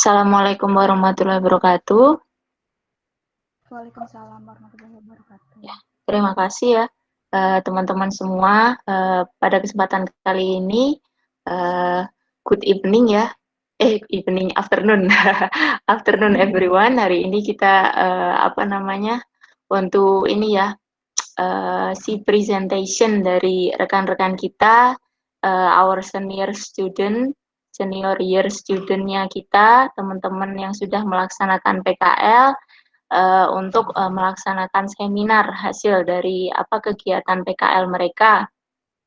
Assalamualaikum warahmatullahi wabarakatuh. Waalaikumsalam warahmatullahi wabarakatuh. Ya, terima kasih ya teman-teman semua. Pada kesempatan kali ini, good evening ya. Evening, afternoon. Afternoon everyone. Hari ini kita untuk ini ya, si presentation dari rekan-rekan kita, our senior year student-nya kita, teman-teman yang sudah melaksanakan PKL, untuk melaksanakan seminar hasil dari kegiatan PKL mereka.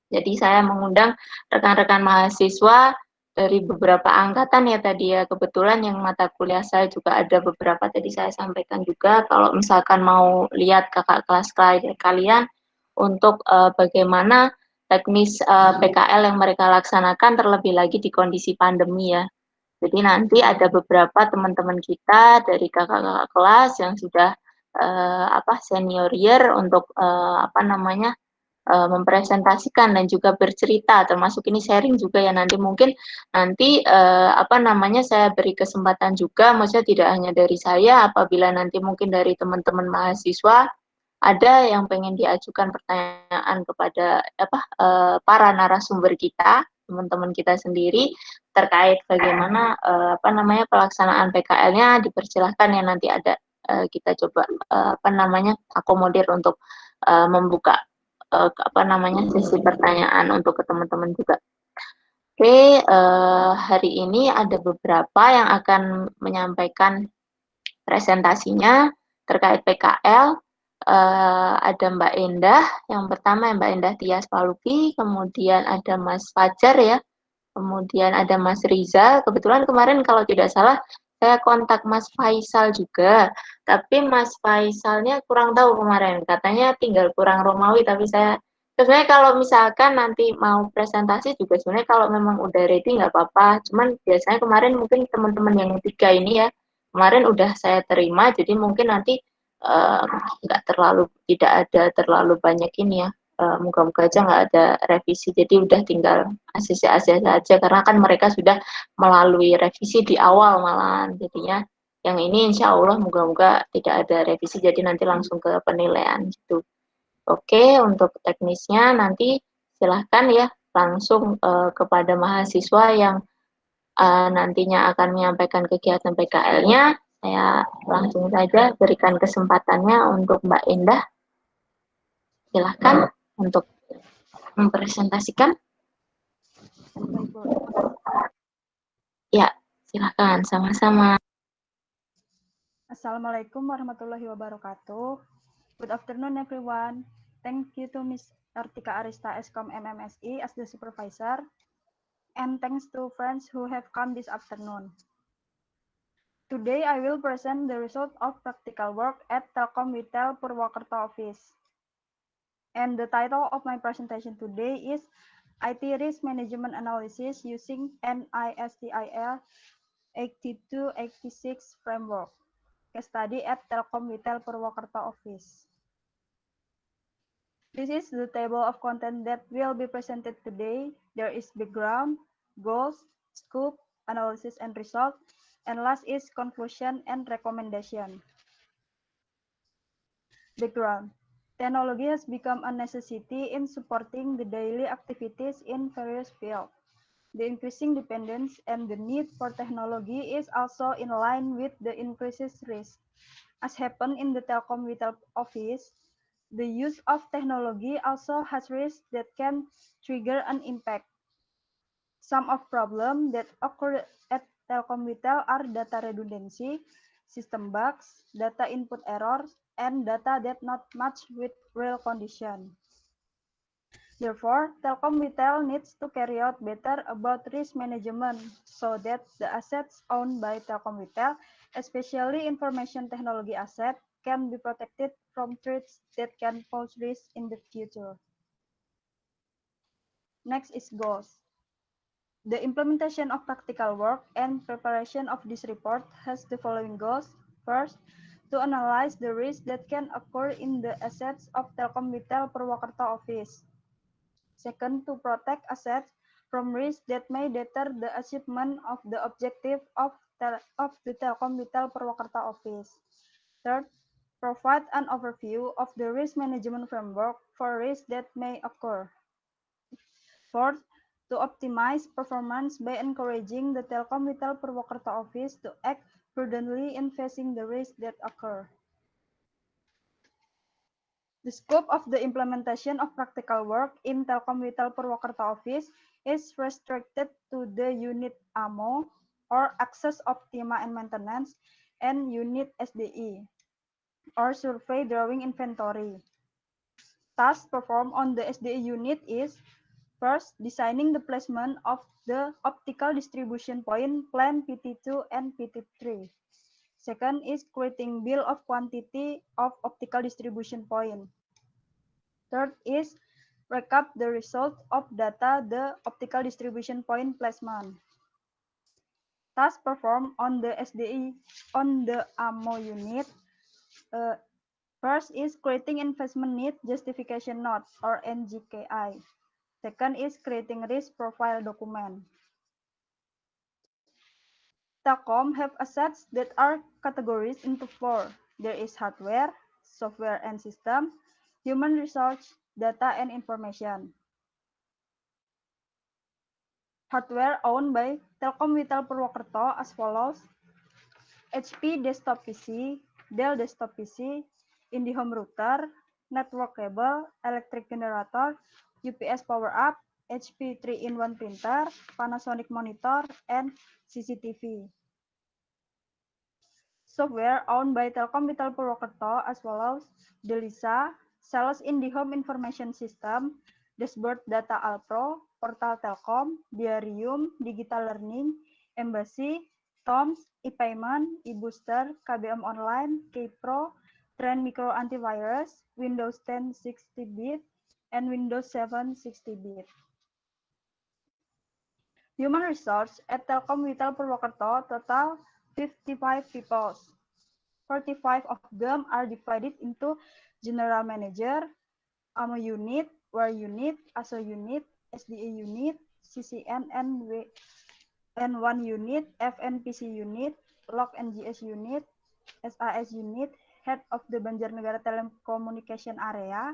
Jadi saya mengundang rekan-rekan mahasiswa dari beberapa angkatan ya tadi ya. Kebetulan yang mata kuliah saya juga ada beberapa tadi saya sampaikan juga. Kalau misalkan mau lihat kakak kelas kalian untuk bagaimana teknis PKL yang mereka laksanakan terlebih lagi di kondisi pandemi ya. Jadi nanti ada beberapa teman-teman kita dari kakak-kakak kelas yang sudah senior year untuk mempresentasikan dan juga bercerita, termasuk ini sharing juga ya nanti mungkin nanti saya beri kesempatan juga, maksudnya tidak hanya dari saya, apabila nanti mungkin dari teman-teman mahasiswa ada yang pengen diajukan pertanyaan kepada para narasumber kita, teman-teman kita sendiri terkait bagaimana pelaksanaan PKL-nya, dipersilahkan ya nanti ada kita coba akomodir untuk membuka sesi pertanyaan untuk ke teman-teman juga. Oke, hari ini ada beberapa yang akan menyampaikan presentasinya terkait PKL. Ada Mbak Endah, yang pertama Mbak Endah Tias Paluki, kemudian ada Mas Fajar ya, kemudian ada Mas Rizal. Kebetulan kemarin kalau tidak salah saya kontak Mas Faisal juga, tapi Mas Faisalnya kurang tahu kemarin, katanya tinggal kurang Romawi, tapi saya sebenarnya kalau misalkan nanti mau presentasi juga sebenarnya kalau memang udah ready nggak apa-apa, cuman biasanya kemarin mungkin teman-teman yang tiga ini ya, kemarin udah saya terima, jadi mungkin nanti nggak tidak ada terlalu banyak ini ya, moga-moga aja nggak ada revisi, jadi udah tinggal ACC aja karena kan mereka sudah melalui revisi di awal malahan, jadinya yang ini insya Allah moga-moga tidak ada revisi, jadi nanti langsung ke penilaian gitu. Oke, untuk teknisnya nanti silahkan ya langsung kepada mahasiswa yang nantinya akan menyampaikan kegiatan PKL-nya. Saya langsung saja berikan kesempatannya untuk Mbak Endah. Silahkan untuk mempresentasikan. Baik, Bu. Ya, silahkan sama-sama. Assalamualaikum warahmatullahi wabarakatuh. Good afternoon, everyone. Thank you to Ms. Artika Arista Eskom MMSI as the supervisor, and thanks to friends who have come this afternoon. Today, I will present the result of practical work at Telkom Retail Purwokerto office. And the title of my presentation today is IT Risk Management Analysis using NISTIL 8286 framework. Case study at Telkom Retail Purwokerto office. This is the table of content that will be presented today. There is background, goals, scope, analysis and result, and last is conclusion and recommendation. Background. Technology has become a necessity in supporting the daily activities in various fields. The increasing dependence and the need for technology is also in line with the increased risk. As happened in the Telkom Retail office, the use of technology also has risks that can trigger an impact. Some of problems that occur at Telkom Retail are data redundancy, system bugs, data input errors, and data that not match with real condition. Therefore, Telkom Retail needs to carry out better about risk management so that the assets owned by Telkom Retail, especially information technology asset, can be protected from threats that can pose risk in the future. Next is goals. The implementation of practical work and preparation of this report has the following goals. First, to analyze the risk that can occur in the assets of Telkom Retail Purwokerto office. Second, to protect assets from risks that may deter the achievement of the objective of the Telkomsel Purwakarta office. Third, provide an overview of the risk management framework for risks that may occur. Fourth, to optimize performance by encouraging the Telkomsel Purwakarta office to act prudently in facing the risks that occur. The scope of the implementation of practical work in Telkomsel Purwakarta office is restricted to the unit AMO or Access Optima and Maintenance and unit SDE or Survey Drawing Inventory. Tasks performed on the SDE unit is first, designing the placement of the optical distribution point plan PT2 and PT3. Second is creating bill of quantity of optical distribution point. Third is recap the result of data the optical distribution point placement. Tasks performed on the SDE on the AMO unit. First is creating investment need justification note or NGKI. Second is creating risk profile document. Telkom have assets that are categorized into four. There is hardware, software and system, human resource, data and information. Hardware owned by Telkomsel Purwakarta as follows: HP desktop PC, Dell desktop PC, IndiHome router, network cable, electric generator, UPS power up, HP 3-in-1 printer, Panasonic monitor, and CCTV. Software owned by Telkomsel Purwakarta as follows: Delisa, Sales IndiHome Information System, Dashboard Data Alpro, Portal Telkom, Diarium, Digital Learning, Embassy, Toms, ePayment, eBooster, KBM Online, Kpro, Trend Micro Antivirus, Windows 10 60-bit, and Windows 7 60-bit. Human resource at Telkomsel Purwakarta total 55 people. 45 of them are divided into General Manager, AMO unit, WAR unit, ASO unit, SDA unit, CCN and 1 unit, FNPC unit, Log NGS unit, SAS unit, Head of the Banjarnegara Telecommunication Area,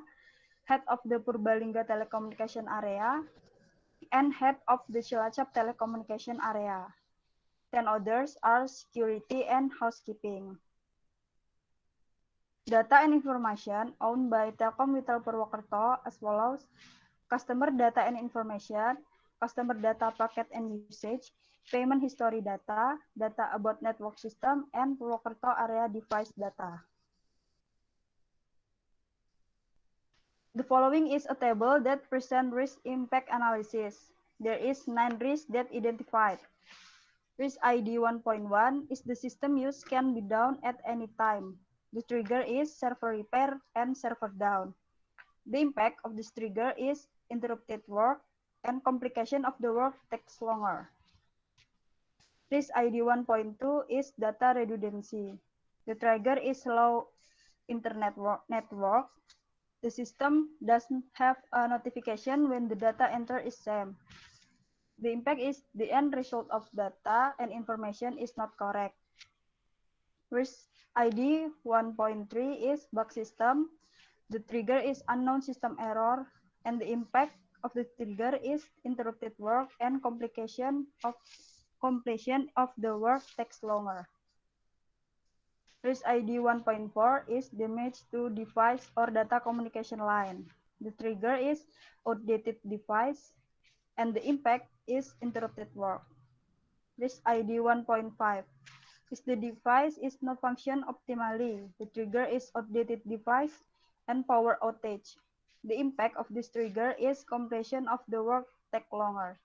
Head of the Purbalingga Telecommunication Area, and Head of the Cilacap Telecommunication Area. 10 others are security and housekeeping. Data and information owned by Telkomsel Purwakarta as follows: customer data and information, customer data packet and usage, payment history data, data about network system, and Purwakarta area device data. The following is a table that presents risk impact analysis. There is 9 risks that identified. Risk ID 1.1 is the system use can be down at any time. The trigger is server repair and server down. The impact of this trigger is interrupted work and complication of the work takes longer. Risk ID 1.2 is data redundancy. The trigger is slow internet network. The system doesn't have a notification when the data enter is same. The impact is the end result of data and information is not correct. Risk ID 1.3 is bug system. The trigger is unknown system error, and the impact of the trigger is interrupted work and completion of the work takes longer. Risk ID 1.4 is damage to device or data communication line. The trigger is outdated device, and the impact is interrupted work. Risk ID 1.5 is the device is not function optimally. The trigger is outdated device and power outage. The impact of this trigger is completion of the work take longer.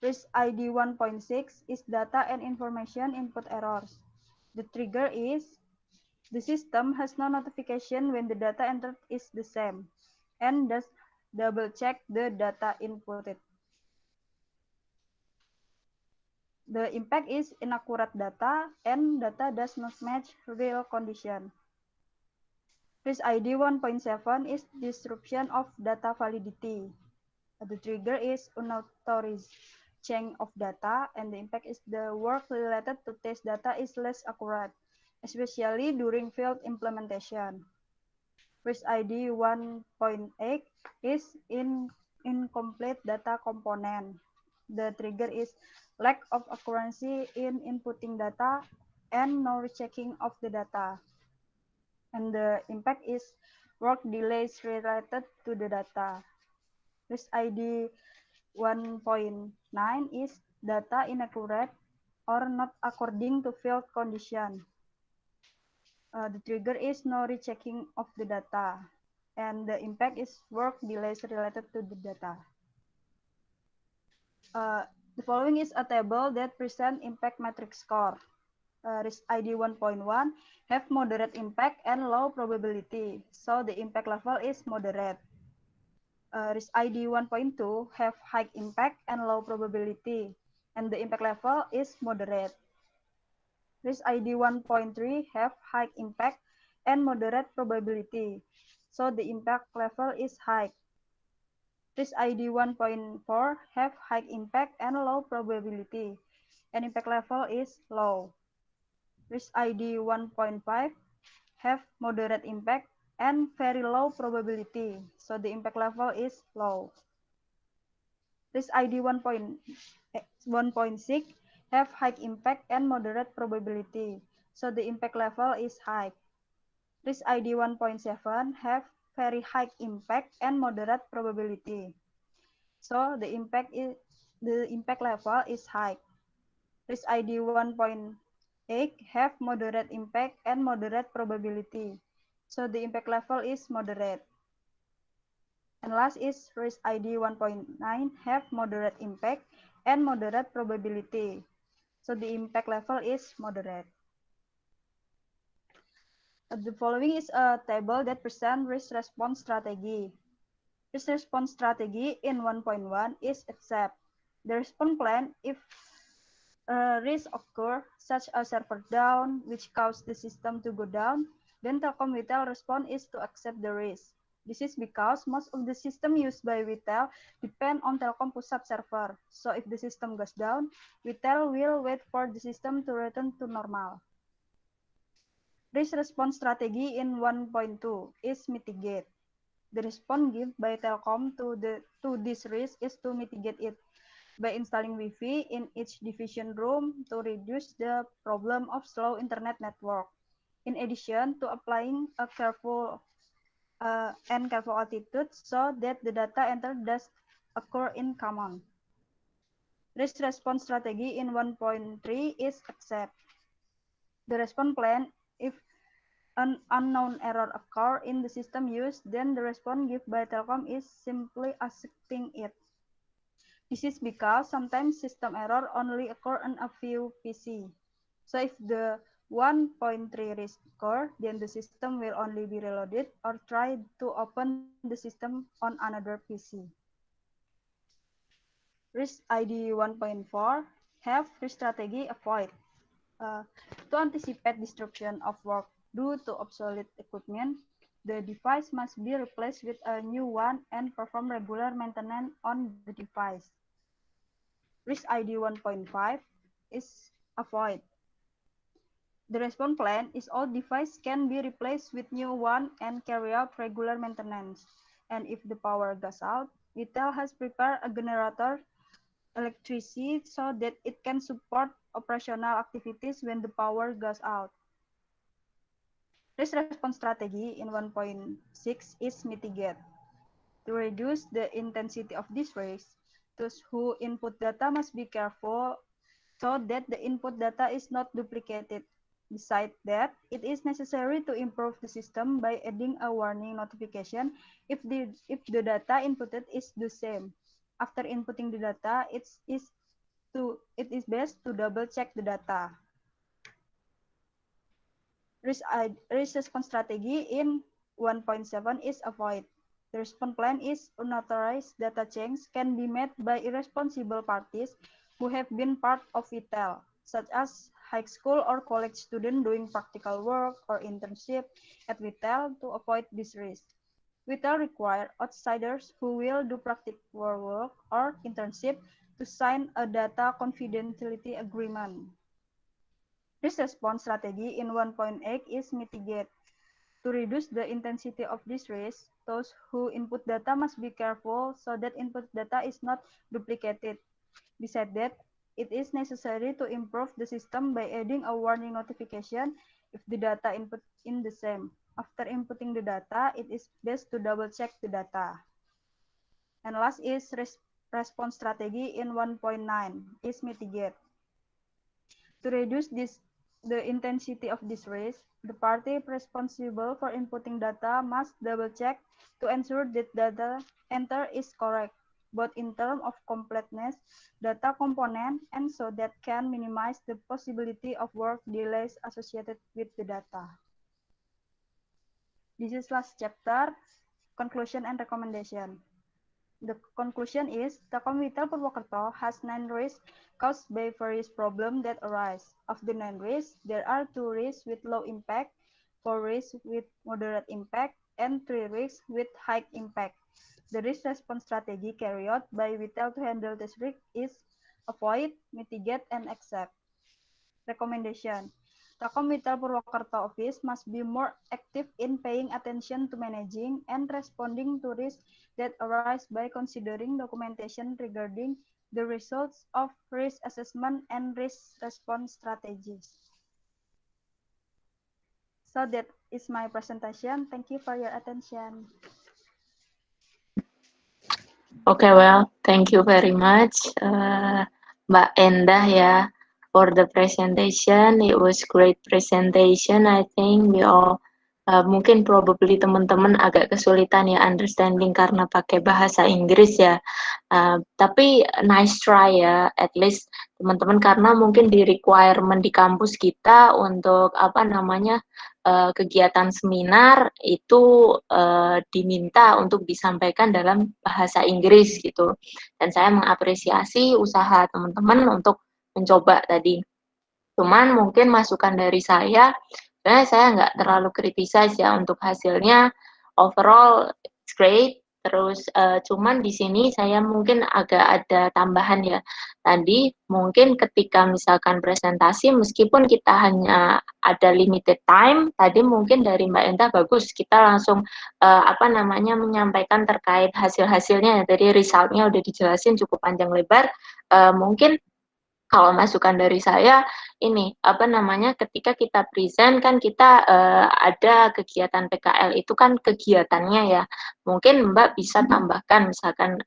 Risk ID 1.6 is data and information input errors. The trigger is the system has no notification when the data entered is the same and does double check the data inputted. The impact is inaccurate data and data does not match real condition. Risk ID 1.7 is disruption of data validity. The trigger is unauthorized change of data, and the impact is the work related to test data is less accurate, especially during field implementation. Risk ID 1.8 is incomplete data component. The trigger is lack of accuracy in inputting data and no rechecking of the data. And the impact is work delays related to the data. Risk ID 1.9 is data inaccurate or not according to field condition. The trigger is no rechecking of the data, and the impact is work delays related to the data. The following is a table that present impact matrix score. Risk ID 1.1 have moderate impact and low probability, so the impact level is moderate. Risk ID 1.2 have high impact and low probability, and the impact level is moderate. Risk ID 1.3 have high impact and moderate probability, so the impact level is high. Risk ID 1.4 have high impact and low probability, and impact level is low. Risk ID 1.5 have moderate impact and very low probability, so the impact level is low. Risk ID 1.6 have high impact and moderate probability, so the impact level is high. Risk ID 1.7 have very high impact and moderate probability, so the impact level is high. Risk ID 1.8 have moderate impact and moderate probability, so the impact level is moderate. And last is risk ID 1.9 have moderate impact and moderate probability, so the impact level is moderate. The following is a table that presents risk response strategy. Risk response strategy in 1.1 is accept the response plan if risks occur, such as server down, which cause the system to go down, then Telkom Vitel response is to accept the risk. This is because most of the system used by Vitel depend on Telkom Pusat server. So if the system goes down, Vitel will wait for the system to return to normal. Risk response strategy in 1.2 is mitigate. The response given by Telkom to this risk is to mitigate it by installing Wi-Fi in each division room to reduce the problem of slow internet network. In addition to applying a careful attitude so that the data entered does occur in common. Risk response strategy in 1.3 is accept the response plan if an unknown error occur in the system used, then the response given by Telkom is simply accepting it. This is because sometimes system error only occur on a few PC. So if the 1.3 risk occur, then the system will only be reloaded or try to open the system on another PC. Risk ID 1.4 have risk strategy avoid. To anticipate disruption of work due to obsolete equipment, the device must be replaced with a new one and perform regular maintenance on the device. Risk ID 1.5 is avoid. The response plan is all devices can be replaced with new one and carry out regular maintenance. And if the power goes out, Vitel has prepared a generator electricity so that it can support operational activities when the power goes out. Risk response strategy in 1.6 is mitigate. To reduce the intensity of this risk, those who input data must be careful so that the input data is not duplicated. Besides that, it is necessary to improve the system by adding a warning notification if the data inputted is the same. After inputting the data, it is best to double check the data. Risk response strategy in 1.7 is avoid. The response plan is unauthorized data change can be made by irresponsible parties who have been part of Vitel, such as high school or college student doing practical work or internship at Vitel to avoid this risk. Without require outsiders who will do practical work or internship to sign a data confidentiality agreement. This response strategy in 1.8 is mitigate. To reduce the intensity of this risk, those who input data must be careful so that input data is not duplicated. Besides that, it is necessary to improve the system by adding a warning notification if the data input in the same. After inputting the data, it is best to double check the data. And last is response strategy in 1.9 is mitigate. To reduce the intensity of this risk, the party responsible for inputting data must double-check to ensure that data entered is correct, both in terms of completeness, data component, and so that can minimize the possibility of work delays associated with the data. This is last chapter, conclusion and recommendation. The conclusion is Telkom Vital Purwokerto has 9 risks caused by various problems that arise. Of the 9 risks, there are 2 risks with low impact, 4 risks with moderate impact, and 3 risks with high impact. The risk response strategy carried out by Vital to handle this risk is avoid, mitigate, and accept. Recommendation. Telkom Vital Purwokerto office must be more active in paying attention to managing and responding to risks that arise by considering documentation regarding the results of risk assessment and risk response strategies. So that is my presentation. Thank you for your attention. Okay, well, thank you very much, Mbak Endah ya, for the presentation. It was great presentation. I think we all mungkin probably teman-teman agak kesulitan ya understanding karena pakai bahasa Inggris ya. Tapi nice try ya, at least teman-teman karena mungkin di requirement di kampus kita untuk apa namanya kegiatan seminar itu diminta untuk disampaikan dalam bahasa Inggris gitu. Dan saya mengapresiasi usaha teman-teman untuk mencoba tadi. Cuman mungkin masukan dari saya, sebenarnya saya nggak terlalu criticize ya untuk hasilnya. Overall, it's great. Terus cuman di sini saya mungkin agak ada tambahan ya. Tadi mungkin ketika misalkan presentasi, meskipun kita hanya ada limited time, tadi mungkin dari Mbak Enta bagus kita langsung apa namanya menyampaikan terkait hasil-hasilnya. Tadi resultnya udah dijelasin cukup panjang lebar. Mungkin kalau masukan dari saya ini apa namanya ketika kita present kan kita ada kegiatan PKL itu kan kegiatannya ya mungkin Mbak bisa tambahkan misalkan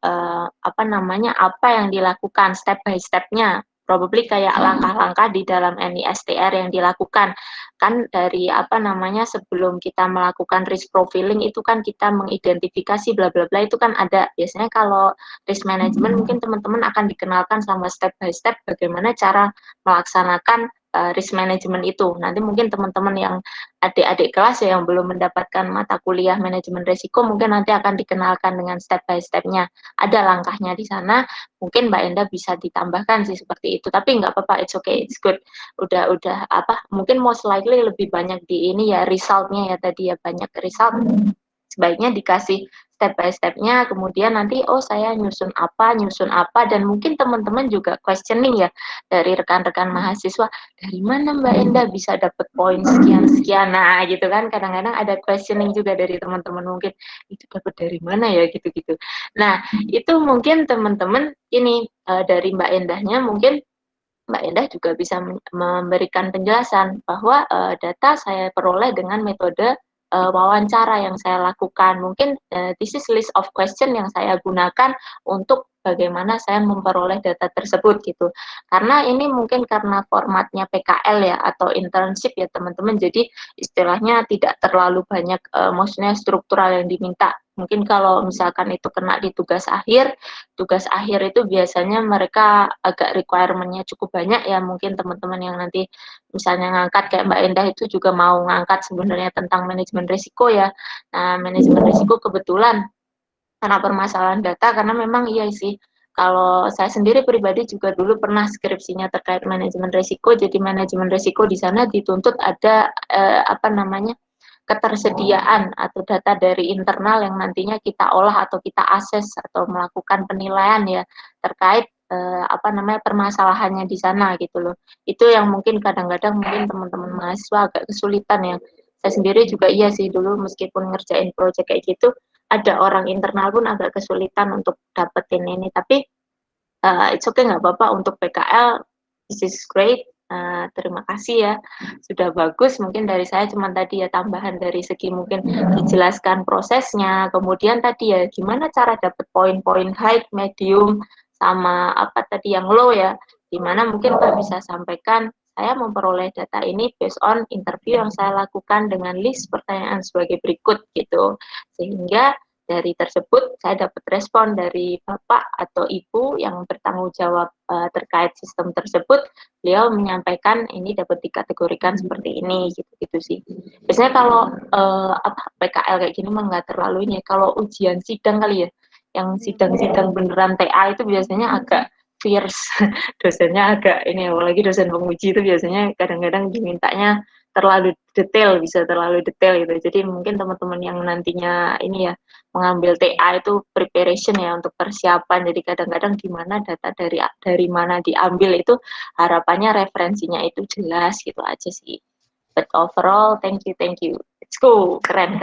apa namanya apa yang dilakukan step by step-nya probably kayak langkah-langkah di dalam NISTR yang dilakukan kan dari apa namanya sebelum kita melakukan risk profiling itu kan kita mengidentifikasi bla bla bla itu kan ada biasanya kalau risk management mungkin teman-teman akan dikenalkan sama step by step bagaimana cara melaksanakan risk management itu. Nanti mungkin teman-teman yang adik-adik kelas ya yang belum mendapatkan mata kuliah manajemen risiko mungkin nanti akan dikenalkan dengan step by step-nya. Ada langkahnya di sana. Mungkin Mbak Enda bisa ditambahkan sih seperti itu. Tapi nggak apa-apa, it's okay, it's good. Udah apa? Mungkin most likely lebih banyak di ini ya result-nya ya tadi ya banyak result. Sebaiknya dikasih step by step-nya, kemudian nanti oh saya nyusun apa, dan mungkin teman-teman juga questioning ya dari rekan-rekan mahasiswa, dari mana Mbak Enda bisa dapat poin sekian-sekian, nah gitu kan, kadang-kadang ada questioning juga dari teman-teman mungkin, itu dapat dari mana ya gitu-gitu. Nah itu mungkin teman-teman ini dari Mbak Endahnya mungkin Mbak Endah juga bisa memberikan penjelasan bahwa data saya peroleh dengan metode wawancara yang saya lakukan. Mungkin this is list of question yang saya gunakan untuk bagaimana saya memperoleh data tersebut gitu. Karena ini mungkin karena formatnya PKL ya atau internship ya teman-teman. Jadi istilahnya tidak terlalu banyak maksudnya struktural yang diminta. Mungkin kalau misalkan itu kena di tugas akhir itu biasanya mereka agak requirement-nya cukup banyak ya mungkin teman-teman yang nanti misalnya ngangkat kayak Mbak Endah itu juga mau ngangkat sebenarnya tentang manajemen risiko ya. Nah, manajemen risiko kebetulan karena permasalahan data karena memang iya sih kalau saya sendiri pribadi juga dulu pernah skripsinya terkait manajemen risiko jadi manajemen risiko di sana dituntut ada apa namanya ketersediaan atau data dari internal yang nantinya kita olah atau kita akses atau melakukan penilaian ya terkait apa namanya permasalahannya di sana gitu loh. Itu yang mungkin kadang-kadang mungkin teman-teman mahasiswa agak kesulitan ya. Saya sendiri juga iya sih dulu meskipun ngerjain project kayak gitu ada orang internal pun agak kesulitan untuk dapetin ini. Tapi it's okay nggak apa-apa untuk PKL. This is great. Terima kasih ya, sudah bagus. Mungkin dari saya cuma tadi ya tambahan dari segi mungkin dijelaskan prosesnya, kemudian tadi ya gimana cara dapat poin-poin high, medium, sama apa tadi yang low ya, dimana mungkin Pak bisa sampaikan saya memperoleh data ini based on interview yang saya lakukan dengan list pertanyaan sebagai berikut gitu, sehingga dari tersebut saya dapat respon dari Bapak atau Ibu yang bertanggung jawab terkait sistem tersebut. Beliau menyampaikan ini dapat dikategorikan seperti ini gitu sih. Biasanya kalau PKL kayak gini mah nggak terlalu ini. Kalau ujian sidang kali ya, yang sidang-sidang beneran TA itu biasanya agak fierce. Dosennya agak ini, apalagi dosen penguji itu biasanya kadang-kadang dimintanya terlalu detail, bisa terlalu detail gitu. Jadi mungkin teman-teman yang nantinya ini ya mengambil TA itu preparation ya untuk persiapan. Jadi kadang-kadang gimana data dari mana diambil itu harapannya referensinya itu jelas gitu aja sih. But overall thank you. Let's go. Keren.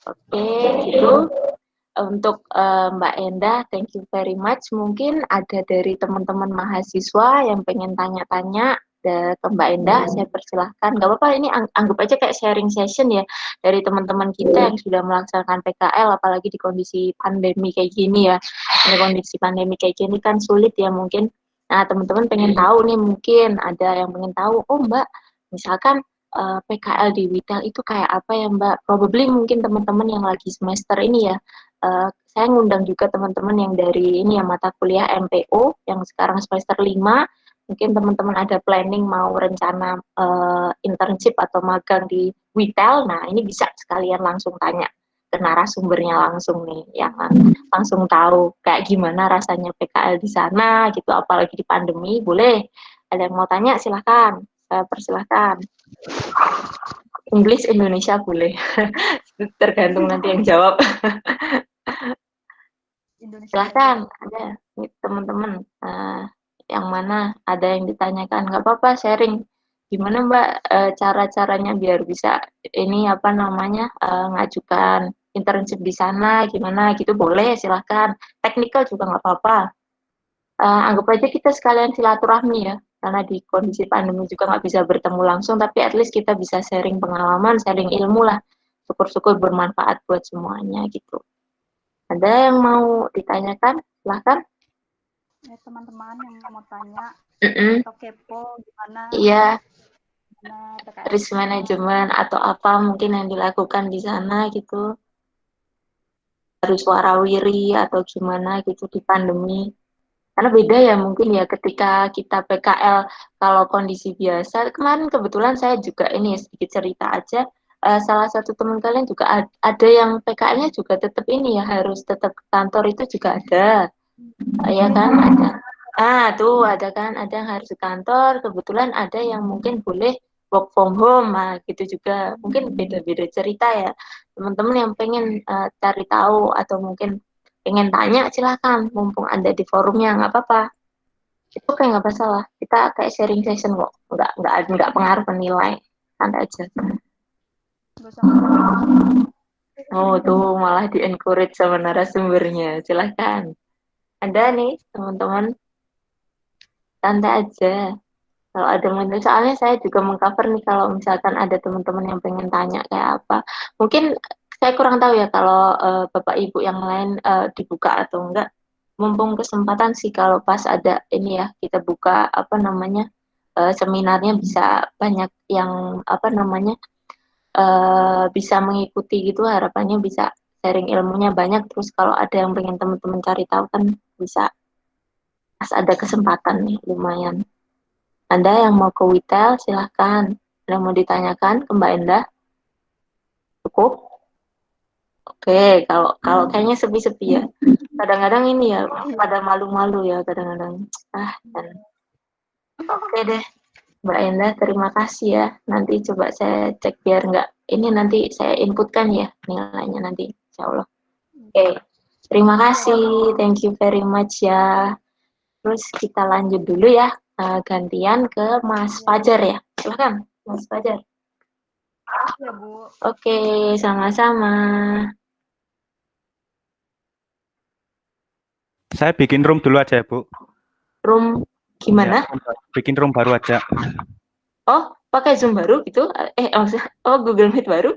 Oke, gitu. Untuk Mbak Endah, thank you very much. Mungkin ada dari teman-teman mahasiswa yang pengen tanya-tanya ke Mbak Endah, saya persilahkan. Gak apa-apa, ini anggap aja kayak sharing session ya dari teman-teman kita yang sudah melaksanakan PKL, apalagi di kondisi pandemi kayak gini ya. Di kondisi pandemi kayak gini kan sulit ya mungkin. Nah, teman-teman pengen tahu nih, mungkin ada yang pengen tahu, oh Mbak, misalkan PKL di Witel itu kayak apa ya Mbak? Probably mungkin teman-teman yang lagi semester ini ya, saya ngundang juga teman-teman yang dari ini ya mata kuliah MPO yang sekarang semester 5. Mungkin teman-teman ada planning mau rencana internship atau magang di Witel. Nah, ini bisa sekalian langsung tanya ke narasumbernya langsung nih, yang langsung tahu kayak gimana rasanya PKL di sana gitu, apalagi di pandemi. Boleh, ada yang mau tanya silahkan, saya persilahkan. English Indonesia boleh, tergantung nanti yang jawab. Indonesia Silahkan, ada teman-teman yang mana ada yang ditanyakan, nggak apa-apa sharing. Gimana Mbak cara-caranya biar bisa ini apa namanya ngajukan internship di sana, gimana gitu boleh silahkan. Teknikal juga nggak apa-apa. Anggap aja kita sekalian silaturahmi ya, karena di kondisi pandemi juga nggak bisa bertemu langsung, tapi at least kita bisa sharing pengalaman, sharing ilmu lah. Syukur-syukur bermanfaat buat semuanya gitu. Ada yang mau ditanyakan? Silahkan. teman-teman yang mau tanya Mm-mm. atau kepo gimana Iya, PKL di risk sana. management atau apa mungkin yang dilakukan di sana gitu. Harus warawiri atau gimana gitu di pandemi. Karena beda ya mungkin ya ketika kita PKL kalau kondisi biasa. Kemarin kebetulan saya juga ini sedikit cerita aja. Salah satu teman kalian juga ada yang PKL-nya juga tetap ini ya harus tetap ke kantor itu juga ada. Ya kan ada. Tuh ada kan, ada yang harus ke kantor, kebetulan ada yang mungkin boleh work from home, nah gitu juga. Mungkin beda-beda cerita ya. Teman-teman yang pengen cari tahu atau mungkin pengen tanya, silahkan. Mumpung ada di forumnya, nggak apa-apa. Itu kayak nggak masalah. Kita kayak sharing session kok. Nggak pengaruh penilai. Santai aja. Gak usah menilai. Oh, tuh malah di-encourage sama narasumbernya. Silahkan. Ada nih, teman-teman. Santai aja. Kalau ada yang soalnya saya juga mengcover nih kalau misalkan ada teman-teman yang pengen tanya kayak apa. Mungkin saya kurang tahu ya kalau Bapak Ibu yang lain dibuka atau enggak. Mumpung kesempatan sih kalau pas ada ini ya kita buka apa namanya seminarnya bisa banyak yang apa namanya bisa mengikuti gitu harapannya bisa sharing ilmunya banyak terus kalau ada yang pengen teman-teman cari tahu kan bisa pas ada kesempatan nih lumayan. Anda yang mau ke Witel, silahkan. Ada yang mau ditanyakan ke Mbak Endah? Cukup? Oke, kalau kalau kayaknya sepi-sepi ya. Kadang-kadang ini ya, pada malu-malu ya kadang-kadang. Dan oke deh, Mbak Endah, terima kasih ya. Nanti coba saya cek biar nggak ini nanti saya inputkan ya nilainya nanti, insya Allah. Oke, terima kasih, thank you very much ya. Terus kita lanjut dulu ya, gantian ke Mas Fajar ya. Silahkan, Mas Fajar. Ya, Bu. Oke, sama-sama. Saya bikin room dulu aja ya, Bu. Room gimana? Ya, bikin room baru aja. Oh, pakai Zoom baru gitu? Google Meet baru?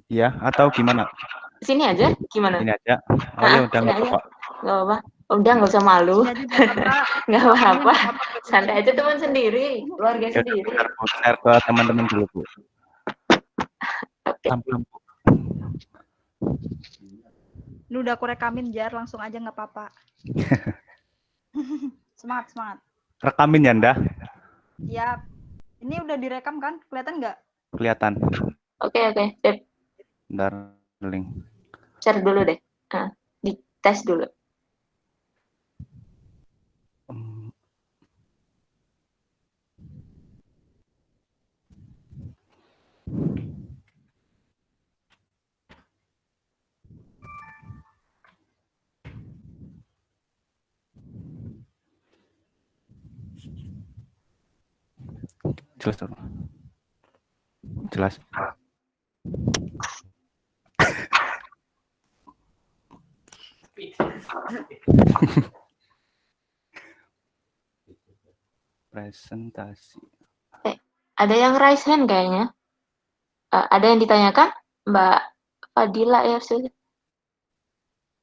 Ya, atau gimana? Sini aja, gimana? Ini aja. Oh ya udah, sini nggak aja. apa-apa. Nggak apa-apa. Udah, nggak usah malu. Sini aja nggak apa-apa. Nggak apa-apa. Santai aja, teman sendiri, keluarga Ya, sendiri. bentar, Bu. Share ke teman-teman dulu, Bu. Oke. Lampu. Ini udah aku rekamin, Jar. Langsung aja nggak apa-apa. Semangat, semangat. Rekamin ya, Nda? Ya, ini udah direkam kan? Kelihatan nggak? Kelihatan. Oke, sip. Bentar, link. Share dulu deh. Dites dulu. Jelas, dong. Jelas. Presentasi. Ada yang raise hand kayaknya. Ada yang ditanyakan? Mbak Fadila ya, sudah.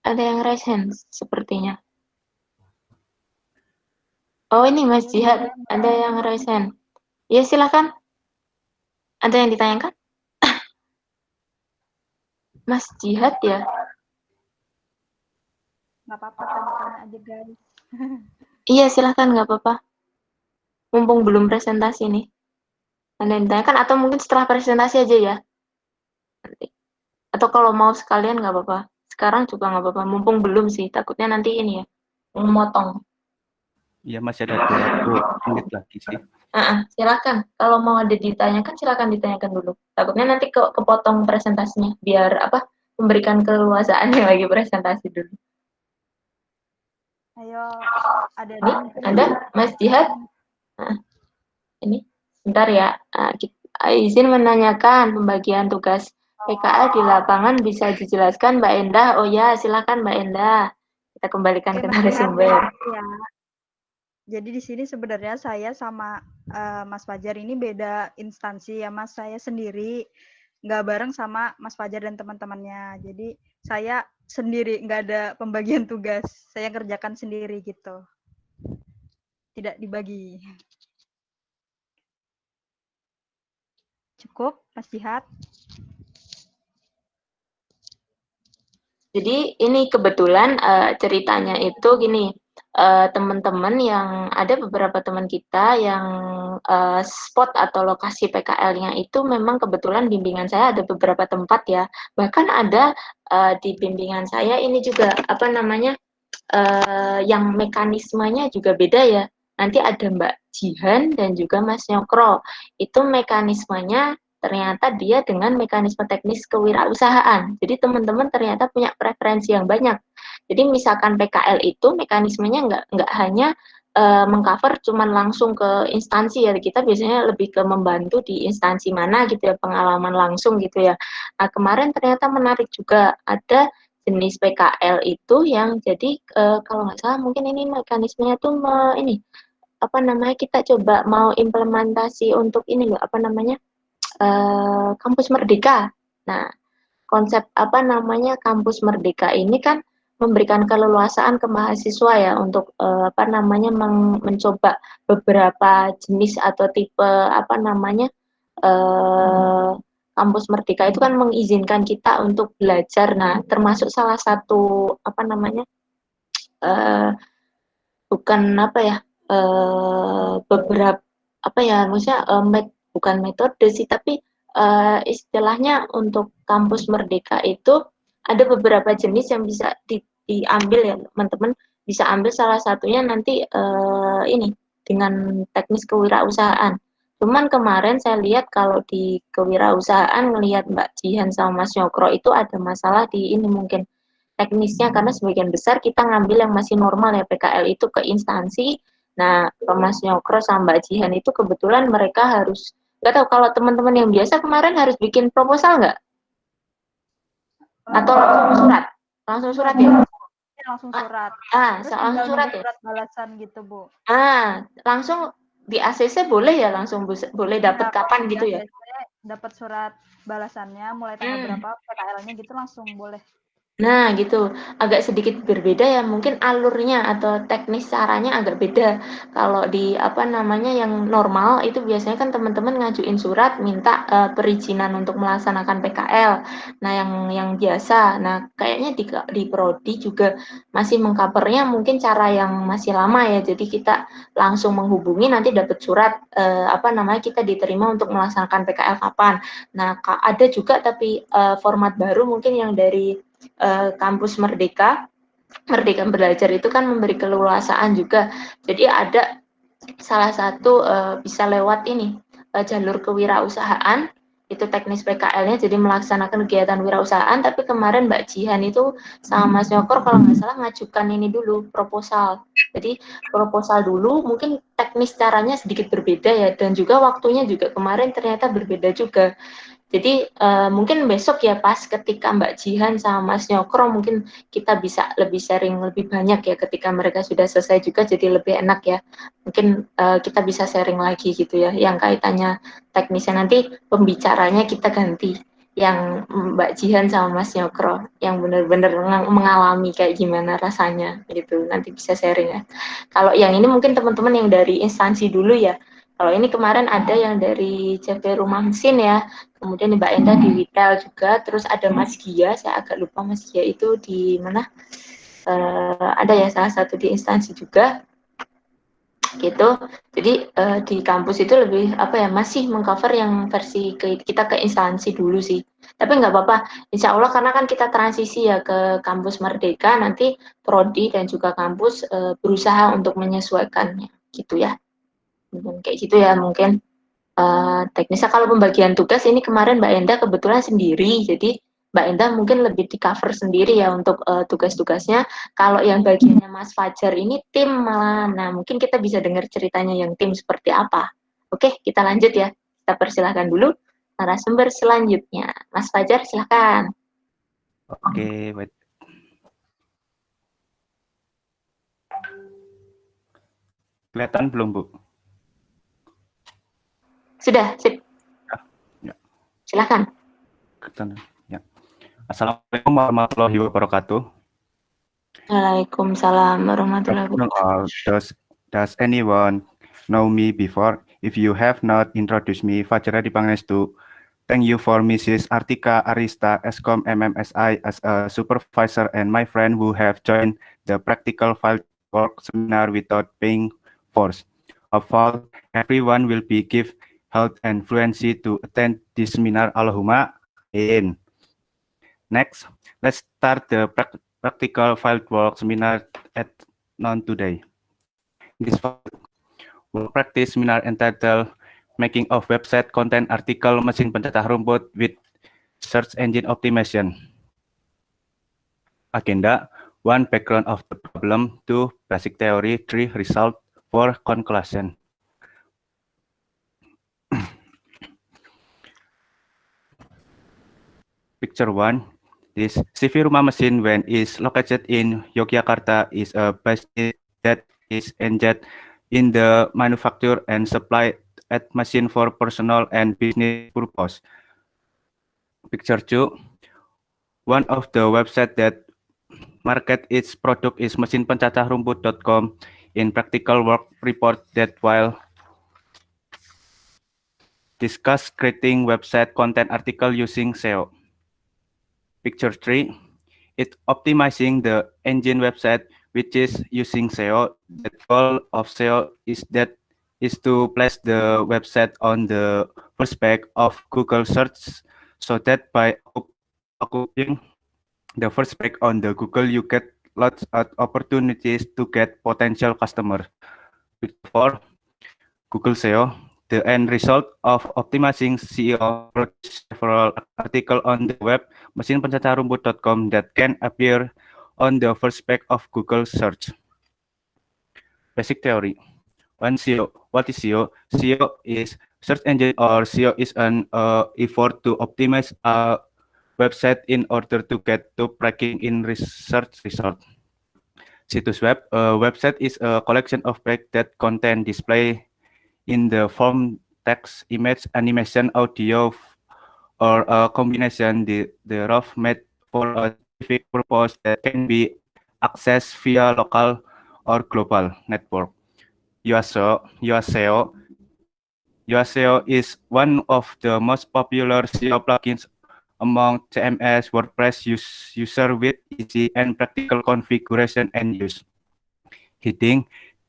Ada yang raise hand sepertinya. Oh, ini Mas Jihad. Ada yang raise hand. Ya, silakan. Ada yang ditanyakan? Mas Jihad ya? Nggak apa-apa, tanya-tanya aja, guys. Iya, silakan, nggak apa-apa. Mumpung belum presentasi nih. Anda yang ditanyakan atau mungkin setelah presentasi aja ya? Nanti. Atau kalau mau sekalian nggak apa-apa. Sekarang juga nggak apa-apa. Mumpung belum sih. Takutnya nanti ini ya. Memotong. Iya, masih ada 2 menit lagi sih. Silakan. Kalau mau ada ditanyakan, silakan ditanyakan dulu. Takutnya nanti kepotong presentasinya. Biar memberikan keleluasaannya lagi presentasi dulu. Ayo, ada Mas Jihad? Ini, bentar ya. Izin menanyakan pembagian tugas PKL di lapangan bisa dijelaskan Mbak Endah? Oh ya, silakan Mbak Endah. Kita kembalikan ke narasumber. Ya. Jadi di sini sebenarnya saya sama Mas Fajar ini beda instansi ya, Mas. Saya sendiri, nggak bareng sama Mas Fajar dan teman-temannya. Jadi saya sendiri, nggak ada pembagian tugas. Saya kerjakan sendiri gitu. Tidak dibagi. Cukup, Mas Jihad? Jadi ini kebetulan ceritanya itu gini, teman-teman yang ada beberapa teman kita yang spot atau lokasi PKL-nya itu memang kebetulan bimbingan saya ada beberapa tempat ya. Bahkan ada di bimbingan saya ini juga yang mekanismenya juga beda ya. Nanti ada Mbak Jihan dan juga Mas Nyokro. Itu mekanismenya ternyata dia dengan mekanisme teknis kewirausahaan. Jadi teman-teman ternyata punya preferensi yang banyak. Jadi misalkan PKL itu mekanismenya nggak hanya mengcover cuman langsung ke instansi ya. Kita biasanya lebih ke membantu di instansi mana gitu ya, pengalaman langsung gitu ya. Nah, kemarin ternyata menarik juga ada jenis PKL itu yang jadi kalau nggak salah mungkin ini mekanismenya tuh kita coba mau implementasi untuk ini loh kampus merdeka. Nah, konsep kampus merdeka ini kan memberikan keleluasaan ke mahasiswa ya untuk mencoba beberapa jenis atau tipe kampus merdeka itu kan mengizinkan kita untuk belajar. Nah, termasuk salah satu bukan beberapa maksudnya bukan metode sih, tapi istilahnya untuk kampus merdeka itu ada beberapa jenis yang bisa diambil ya teman-teman, bisa ambil salah satunya nanti ini dengan teknis kewirausahaan. Cuman kemarin saya lihat kalau di kewirausahaan ngelihat Mbak Jihan sama Mas Nyokro itu ada masalah di ini mungkin teknisnya karena sebagian besar kita ngambil yang masih normal ya PKL itu ke instansi. Nah, ke Mas Nyokro sama Mbak Jihan itu kebetulan mereka harus nggak tahu kalau teman-teman yang biasa kemarin harus bikin proposal nggak? Atau langsung surat? Langsung surat ya? Langsung surat. Terus Langsung tinggal surat nunggu ya? surat balasan gitu, Bu. Langsung di ACC boleh ya langsung boleh dapat kapan gitu ya? Dapat surat balasannya mulai tanggal berapa PKL-nya gitu langsung boleh. Nah, gitu. Agak sedikit berbeda ya, mungkin alurnya atau teknis caranya agak beda. Kalau di apa namanya yang normal itu biasanya kan teman-teman ngajuin surat minta perizinan untuk melaksanakan PKL. Nah, yang biasa. Nah, kayaknya di prodi juga masih mengcovernya mungkin cara yang masih lama ya. Jadi kita langsung menghubungi nanti dapat surat apa namanya kita diterima untuk melaksanakan PKL kapan. Nah, ada juga tapi format baru mungkin yang dari kampus Merdeka Belajar itu kan memberi keleluasaan juga. Jadi ada salah satu bisa lewat ini jalur kewirausahaan itu teknis PKL-nya jadi melaksanakan kegiatan wirausahaan tapi kemarin Mbak Jihan itu sama Mas Nyokor kalau nggak salah ngajukan ini dulu proposal jadi proposal dulu mungkin teknis caranya sedikit berbeda ya dan juga waktunya juga kemarin ternyata berbeda juga jadi mungkin besok ya pas ketika Mbak Jihan sama Mas Nyokro mungkin kita bisa lebih sharing lebih banyak ya ketika mereka sudah selesai juga jadi lebih enak ya. Mungkin kita bisa sharing lagi gitu ya yang kaitannya teknisnya nanti pembicaranya kita ganti yang Mbak Jihan sama Mas Nyokro yang benar-benar mengalami kayak gimana rasanya gitu nanti bisa sharing ya. Kalau yang ini mungkin teman-teman yang dari instansi dulu ya. Kalau ini kemarin ada yang dari CV Rumah Mesin ya, kemudian Mbak Enda di retail juga, terus ada Mas Gia, saya agak lupa Mas Gia itu di mana, ada ya salah satu di instansi juga, gitu. Jadi di kampus itu lebih apa ya masih mengcover yang versi kita ke instansi dulu sih. Tapi nggak apa-apa, insya Allah karena kan kita transisi ya ke kampus Merdeka, nanti prodi dan juga kampus berusaha untuk menyesuaikannya, gitu ya. Kayak gitu ya mungkin. Teknisnya kalau pembagian tugas ini kemarin Mbak Enda kebetulan sendiri, jadi Mbak Enda mungkin lebih di cover sendiri ya untuk tugas-tugasnya. Kalau yang bagiannya Mas Fajar ini tim malah, nah mungkin kita bisa dengar ceritanya yang tim seperti apa. Oke, kita lanjut ya. Kita persilahkan dulu narasumber selanjutnya. Mas Fajar, silahkan. Oke, wait. Kelihatan belum, Bu? Sudah, sip. Ya. Silahkan. Kelihatan. Ya. Assalamualaikum warahmatullahi wabarakatuh. Waalaikumsalam warahmatullahi wabarakatuh. Does anyone know me before? If you have not introduced me, Fajar Adi Pangestu. Thank you for Mrs. Artika Arista Eskom MMSI as a supervisor and my friend who have joined the practical field work seminar without paying force. Of all, everyone will be give health and fluency to attend this seminar. Allahumma amin. Next, let's start the practical field work seminar at noon today. This work practice seminar entitled Making of Website Content Article Mesin Pencetak Rumput with Search Engine Optimization. Agenda: 1. Background of the problem. 2. Basic theory. 3. Result. 4. Conclusion. Picture 1. This CV Rumah Mesin when is located in Yogyakarta is a business that is engaged in the manufacture and supply at machine for personal and business purpose. Picture 2. One of the website that market its product is mesinpencatahrumput.com. In practical work report that while discuss creating website content article using SEO. Picture 3. It optimizing the engine website which is using SEO. The goal of SEO is to place the website on the first page of Google search so that by occupying the first page on the Google you get lots of opportunities to get potential customer. Picture 4. Google SEO. The end result of optimizing SEO produces several articles on the web mesinpencacarumput.com that can appear on the first page of Google search. Basic theory. One SEO. What is SEO? SEO is search engine or SEO is an effort to optimize a website in order to get to ranking in search result. Situs web. A website is a collection of pages that contain display in the form text, image, animation, audio, or a combination thereof made for a specific purpose that can be accessed via local or global network. Yoaseo is one of the most popular SEO plugins among CMS WordPress user with easy and practical configuration and use.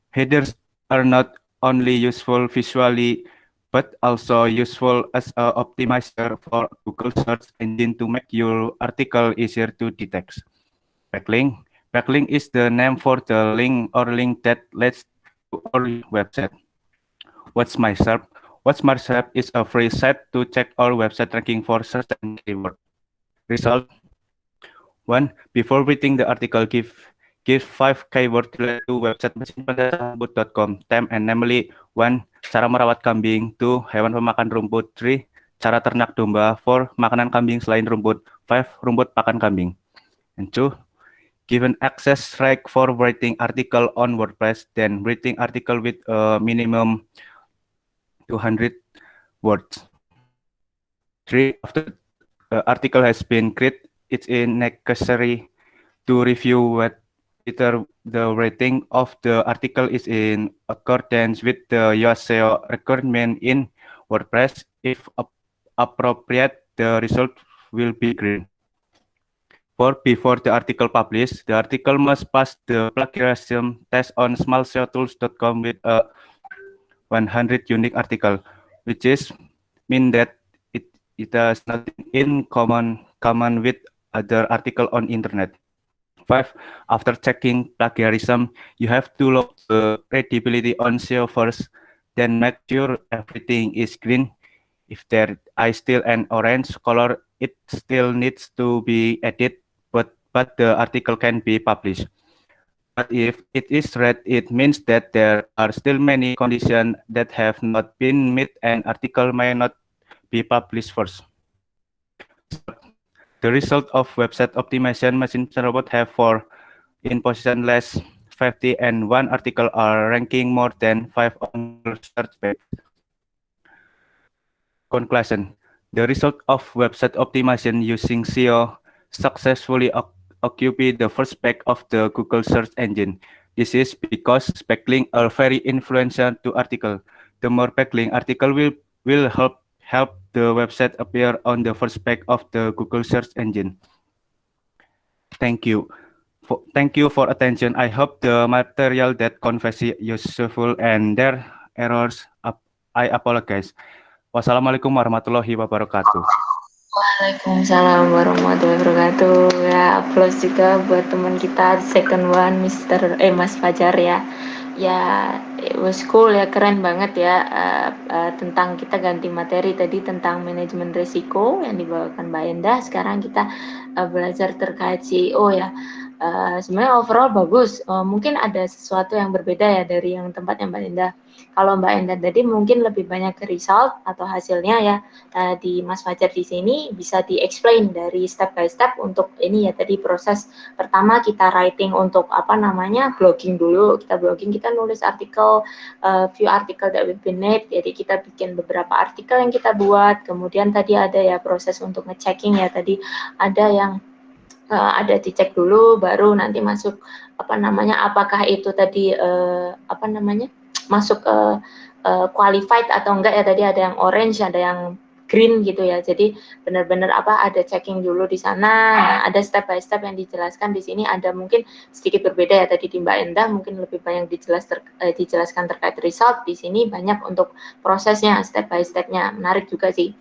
Headers are not only useful visually, but also useful as an optimizer for Google search engine to make your article easier to detect. Backlink. Backlink is the name for the link or link that leads to our website. What's My SERP? What's My SERP is a free site to check our website ranking for certain keyword. Result. 1. Before reading the article, give 5 keywords related to website mesinpencacarumput.com. Time and namely 1. Cara merawat kambing. 2. Hewan pemakan rumput. 3. Cara ternak domba. 4. Makanan kambing selain rumput. 5. Rumput pakan kambing. And 2. Given access right for writing article on WordPress, then writing article with a minimum 200 words. 3. After the article has been created, it's necessary to review whether the rating of the article is in accordance with the Yoaseo requirement in WordPress. If appropriate, the result will be green. Before the article published, the article must pass the plagiarism test on smallseotools.com with a 100 unique article, which is mean that it has nothing in common with other article on internet. 5. After checking plagiarism, you have to look the credibility on SEO first, then make sure everything is green. If there is still an orange color, it still needs to be edited, but the article can be published. But if it is red, it means that there are still many conditions that have not been met and article may not be published first. The result of website optimization MesinPencacaRumput have 4 in position less 50 and 1 article are ranking more than 5 on search page. Conclusion. The result of website optimization using SEO successfully occupy the first page of the Google search engine. This is because backlinks are very influential to article. The more backlink article will help the website appear on the first page of the Google search engine. Thank you. Thank you for attention. I hope the material that conveys useful and their errors. I apologize. Wassalamualaikum warahmatullahi wabarakatuh. Waalaikumsalam warahmatullahi wabarakatuh. Ya, applause juga buat teman kita second one, Mas Fajar ya. Ya, it was cool ya, keren banget ya. Tentang kita ganti materi tadi tentang manajemen risiko yang dibawakan Mbak Endah. Sekarang kita belajar terkait CEO ya. Sebenarnya overall bagus. Mungkin ada sesuatu yang berbeda ya dari yang tempatnya Mbak Endah. Kalau Mbak Endah tadi mungkin lebih banyak ke result atau hasilnya ya. Di Mas Fajar di sini bisa di-explain dari step by step untuk ini ya, tadi proses pertama kita writing untuk blogging dulu. Kita nulis artikel, few article that we've been made, jadi kita bikin beberapa artikel yang kita buat. Kemudian tadi ada ya proses untuk ngechecking ya, tadi ada yang ada dicek dulu baru nanti masuk apakah itu tadi masuk qualified atau enggak ya, tadi ada yang orange, ada yang green gitu ya. Jadi benar-benar ada checking dulu di sana. Nah, ada step by step yang dijelaskan di sini, ada mungkin sedikit berbeda ya, tadi di Mbak Endah mungkin lebih banyak dijelaskan terkait result, di sini banyak untuk prosesnya, step by stepnya. Menarik juga sih.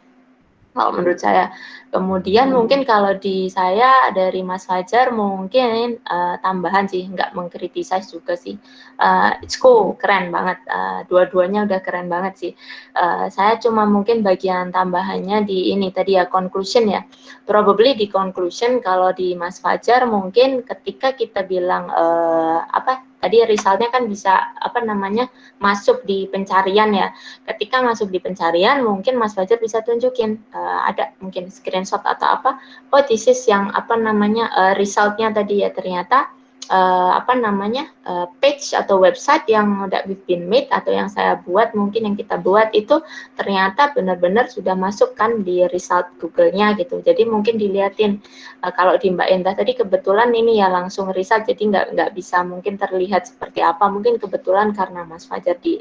kalau menurut saya. Kemudian mungkin kalau di saya dari Mas Fajar mungkin tambahan sih, nggak mengkritisize juga sih. It's cool, keren banget. Dua-duanya udah keren banget sih. Saya cuma mungkin bagian tambahannya di ini tadi ya, conclusion ya. Probably di conclusion kalau di Mas Fajar mungkin ketika kita bilang apa tadi resultnya kan bisa apa namanya masuk di pencarian ya. Ketika masuk di pencarian mungkin Mas Fajar bisa tunjukin ada mungkin screenshot atau apa, oh this is yang apa namanya resultnya tadi ya, ternyata apa namanya page atau website yang udah we've been made atau yang saya buat, mungkin yang kita buat itu ternyata benar-benar sudah masuk kan di result Google-nya gitu. Jadi mungkin dilihatin kalau di Mbak Endah tadi kebetulan ini ya langsung result, jadi nggak bisa mungkin terlihat seperti apa, mungkin kebetulan karena Mas Fajar di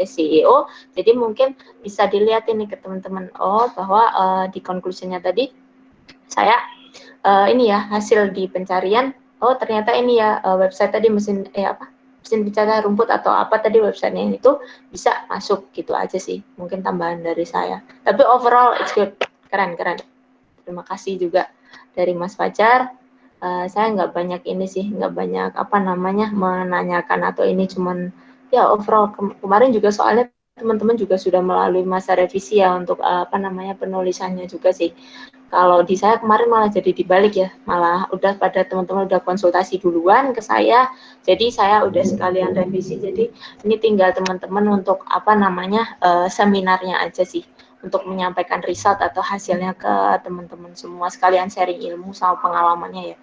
SEO, jadi mungkin bisa dilihat ini ke teman-teman, oh bahwa di conclusion-nya tadi saya ini ya hasil di pencarian, oh ternyata ini ya website tadi mesin pencari rumput atau apa tadi websitenya itu bisa masuk gitu aja sih, mungkin tambahan dari saya. Tapi overall it's good, keren. Terima kasih juga dari Mas Fajar. Saya nggak banyak ini sih, nggak banyak apa namanya menanyakan atau ini, cuman ya overall kemarin juga soalnya teman-teman juga sudah melalui masa revisi ya untuk apa namanya penulisannya juga sih. Kalau di saya kemarin malah jadi dibalik ya, malah udah pada teman-teman udah konsultasi duluan ke saya, jadi saya udah sekalian revisi, jadi ini tinggal teman-teman untuk apa namanya seminarnya aja sih, untuk menyampaikan result atau hasilnya ke teman-teman semua, sekalian sharing ilmu sama pengalamannya ya,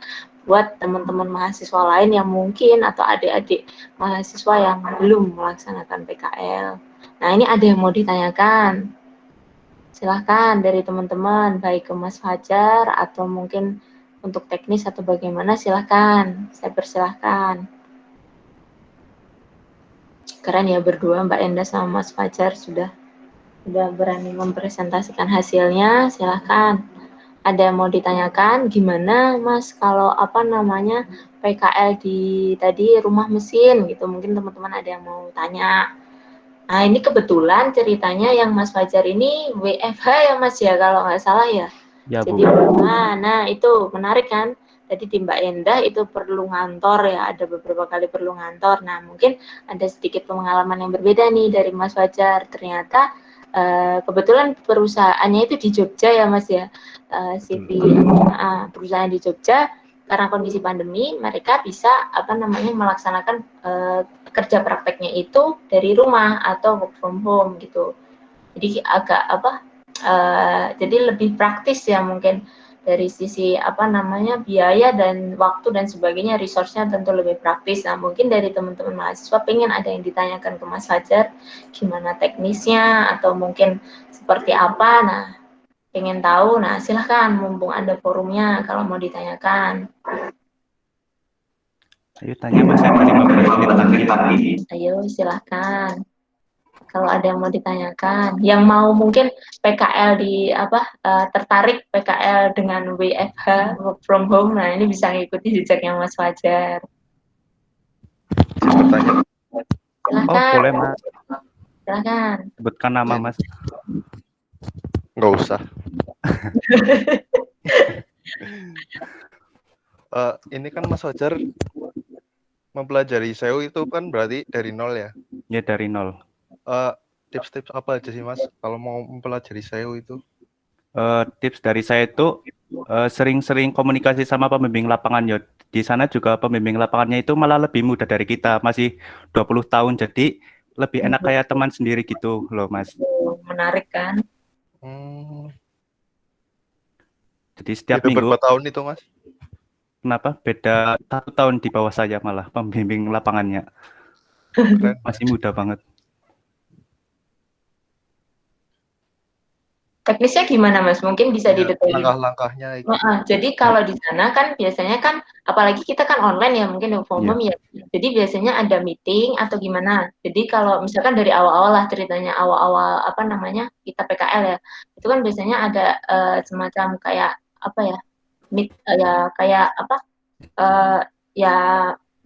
buat teman-teman mahasiswa lain yang mungkin atau adik-adik mahasiswa yang belum melaksanakan PKL. Nah ini ada yang mau ditanyakan? Silahkan dari teman-teman, baik ke Mas Fajar atau mungkin untuk teknis atau bagaimana, silahkan. Saya persilahkan. Keren ya berdua, Mbak Enda sama Mas Fajar sudah berani mempresentasikan hasilnya. Silahkan. Ada yang mau ditanyakan, gimana Mas kalau apa namanya PKL di tadi rumah mesin gitu, mungkin teman-teman ada yang mau tanya. Nah, ini kebetulan ceritanya yang Mas Fajar ini WFH ya Mas ya, kalau nggak salah ya. Ya, Bu. Jadi, nah itu menarik kan. Tadi di Mbak Endah itu perlu ngantor ya, ada beberapa kali perlu ngantor. Nah, mungkin ada sedikit pengalaman yang berbeda nih dari Mas Fajar. Ternyata kebetulan perusahaannya itu di Jogja ya Mas ya. Perusahaan di Jogja, karena kondisi pandemi mereka bisa apa namanya melaksanakan kerja prakteknya itu dari rumah atau work from home gitu. Jadi agak apa jadi lebih praktis ya mungkin dari sisi apa namanya biaya dan waktu dan sebagainya, resource-nya tentu lebih praktis. Nah mungkin dari teman-teman mahasiswa pengen ada yang ditanyakan ke Mas Fajar, gimana teknisnya atau mungkin seperti apa, nah pengen tahu, nah silahkan mumpung ada forumnya kalau mau ditanyakan. Ayo tanya Mas, ada 15 menit lagi. Ayo silahkan. Kalau ada yang mau ditanyakan, yang mau mungkin PKL di apa tertarik PKL dengan WFH work from home, nah ini bisa ngikuti jejaknya Mas Fajar. Tanya. Silahkan. Oh boleh Mas. Silahkan. Sebutkan nama Mas. Nggak usah. Ini kan Mas Fajar mempelajari SEO itu kan berarti dari nol ya? Ya dari nol. Tips-tips apa aja sih Mas kalau mau mempelajari SEO itu? Tips dari saya itu sering-sering komunikasi sama pembimbing lapangan ya. Di sana juga pembimbing lapangannya itu malah lebih muda dari kita, masih 20 tahun, jadi lebih enak kayak teman sendiri gitu loh Mas. Menarik kan? Jadi setiap itu minggu. Berapa tahun itu Mas? Kenapa? Beda 1 tahun di bawah saya malah pembimbing lapangannya. Keren. Masih muda banget. Teknisnya gimana Mas? Mungkin bisa ya, didetailin. Langkah-langkahnya. Jadi kalau di sana kan biasanya kan, apalagi kita kan online ya, mungkin work from home ya. Jadi biasanya ada meeting atau gimana. Jadi kalau misalkan dari awal-awal lah ceritanya, awal-awal apa namanya kita PKL ya, itu kan biasanya ada semacam kayak apa ya, kayak apa ya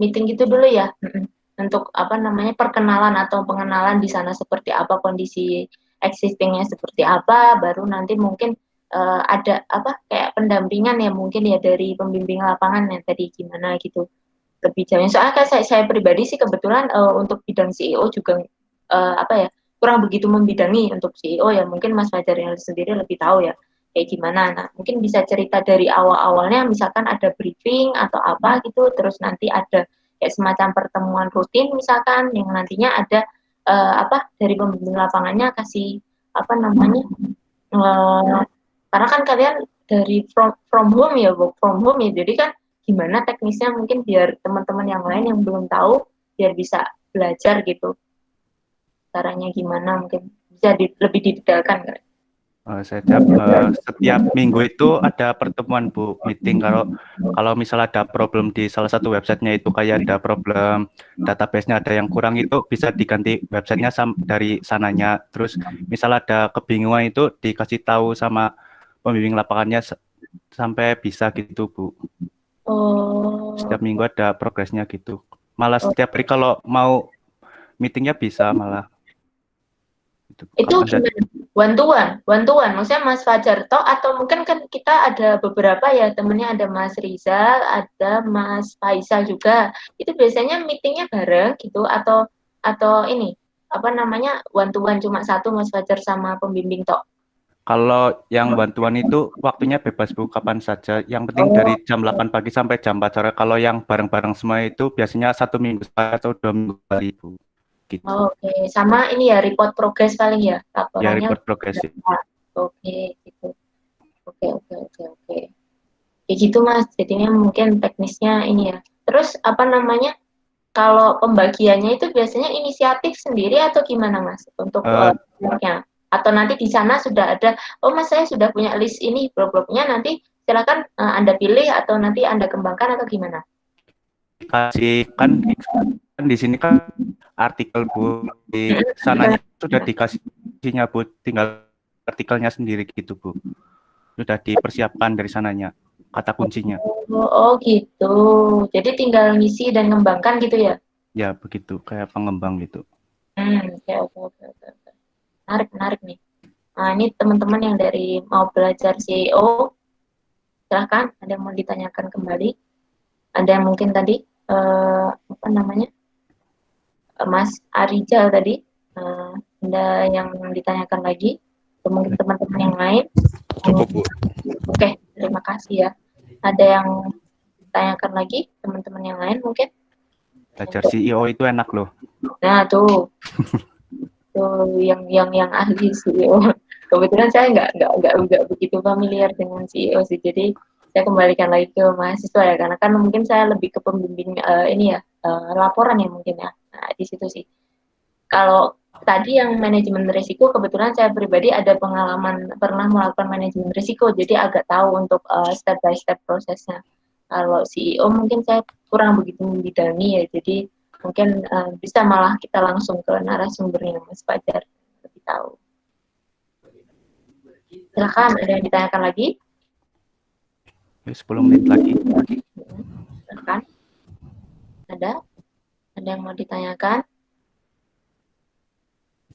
meeting gitu dulu ya, untuk apa namanya perkenalan atau pengenalan di sana seperti apa, kondisi existingnya seperti apa, baru nanti mungkin ada apa kayak pendampingan ya mungkin ya dari pembimbing lapangan yang tadi gimana gitu lebih jauhnya. Soalnya kan saya pribadi sih kebetulan untuk bidang CEO juga apa ya kurang begitu membidangi untuk CEO ya. Mungkin Mas Fajar yang sendiri lebih tahu ya kayak gimana. Nah, mungkin bisa cerita dari awal-awalnya misalkan ada briefing atau apa gitu, terus nanti ada kayak semacam pertemuan rutin misalkan yang nantinya ada apa dari pembimbing lapangannya kasih apa namanya karena kan kalian dari from home ya work from home ya jadi kan gimana teknisnya mungkin biar teman-teman yang lain yang belum tahu biar bisa belajar gitu caranya gimana mungkin bisa lebih didetailkan kan? Setiap minggu itu ada pertemuan Bu, meeting kalau misal ada problem di salah satu websitenya itu kayak ada problem database-nya ada yang kurang itu bisa diganti websitenya dari sananya. Terus misal ada kebingungan itu dikasih tahu sama pembimbing lapangannya sampai bisa gitu Bu. Oh. Setiap minggu ada progresnya gitu. Malah setiap hari kalau mau meetingnya bisa malah. Itu gimana? One to one. Maksudnya Mas Fajar toh atau mungkin kan kita ada beberapa ya temennya ada Mas Rizal, ada Mas Faisal juga. Itu biasanya meetingnya bareng gitu atau ini apa namanya one to one cuma satu Mas Fajar sama pembimbing toh? Kalau yang bantuan itu waktunya bebas Bu, kapan saja. Yang penting dari jam 8 pagi sampai jam 4 sore. Kalau yang bareng-bareng semua itu biasanya 1 minggu atau 2 minggu kali Bu. Gitu. Oke. Sama ini ya report progress paling ya Ya, laporannya. report progresif. Oke, gitu. Oke. Ya gitu Mas, jadinya mungkin teknisnya ini ya. Terus apa namanya, kalau pembagiannya itu biasanya inisiatif sendiri atau gimana Mas untuk blognya? Atau nanti di sana sudah ada, oh Mas saya sudah punya list ini blog-blognya nanti silakan Anda pilih atau nanti Anda kembangkan atau gimana? Kasih kan di sini kan artikel Bu, di sananya sudah dikasihnya Bu, tinggal artikelnya sendiri gitu Bu. Sudah dipersiapkan dari sananya kata kuncinya. Oh gitu. Jadi tinggal ngisi dan ngembangkan gitu ya? Ya begitu, kayak pengembang gitu. Oke. Menarik nih. Nah, ini teman-teman yang dari mau belajar CEO, silahkan ada yang mau ditanyakan kembali. Ada yang mungkin tadi apa namanya Mas Arijal tadi ada yang ditanyakan lagi atau mungkin teman-teman yang lain. Cukup Bu. Oke, terima kasih ya. Ada yang ditanyakan lagi teman-teman yang lain mungkin? Belajar CEO itu enak loh. Nah tuh yang ahli CEO. Kebetulan saya nggak begitu familiar dengan CEO sih, jadi saya kembalikan lagi ke mahasiswa ya, karena kan mungkin saya lebih ke pembimbing ini ya laporan ya mungkin ya. Nah di situ sih. Kalau tadi yang manajemen risiko, kebetulan saya pribadi ada pengalaman pernah melakukan manajemen risiko, jadi agak tahu untuk step by step prosesnya. Kalau CEO mungkin saya kurang begitu membidangi ya, jadi mungkin bisa malah kita langsung ke narasumbernya Mas Fajar lebih tahu. Silakan, ada yang ditanyakan lagi? 10 menit lagi. Silakan. Ada yang mau ditanyakan?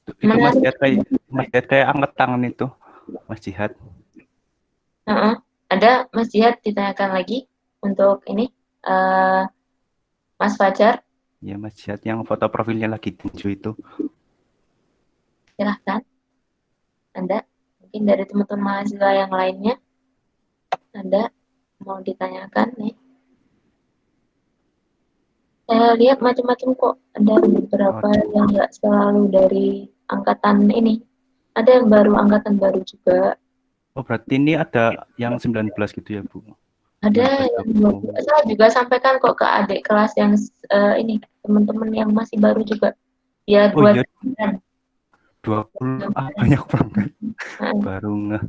Itu Mas Jihad kayak angkat tangan itu, Mas Jihad. Ada Mas Jihad ditanyakan lagi untuk ini Mas Fajar. Ya Mas Jihad yang foto profilnya lagi tinju itu. Silahkan. Anda mungkin dari teman-teman mahasiswa yang lainnya ada mau ditanyakan nih. Saya lihat macam-macam kok, ada beberapa yang nggak selalu dari angkatan ini, ada yang angkatan baru juga. Oh berarti ini ada yang 19 gitu ya Bu? Ada yang saya juga sampaikan kok ke adik kelas yang ini teman-teman yang masih baru juga. Ya 20 banyak banget. Baru nggak.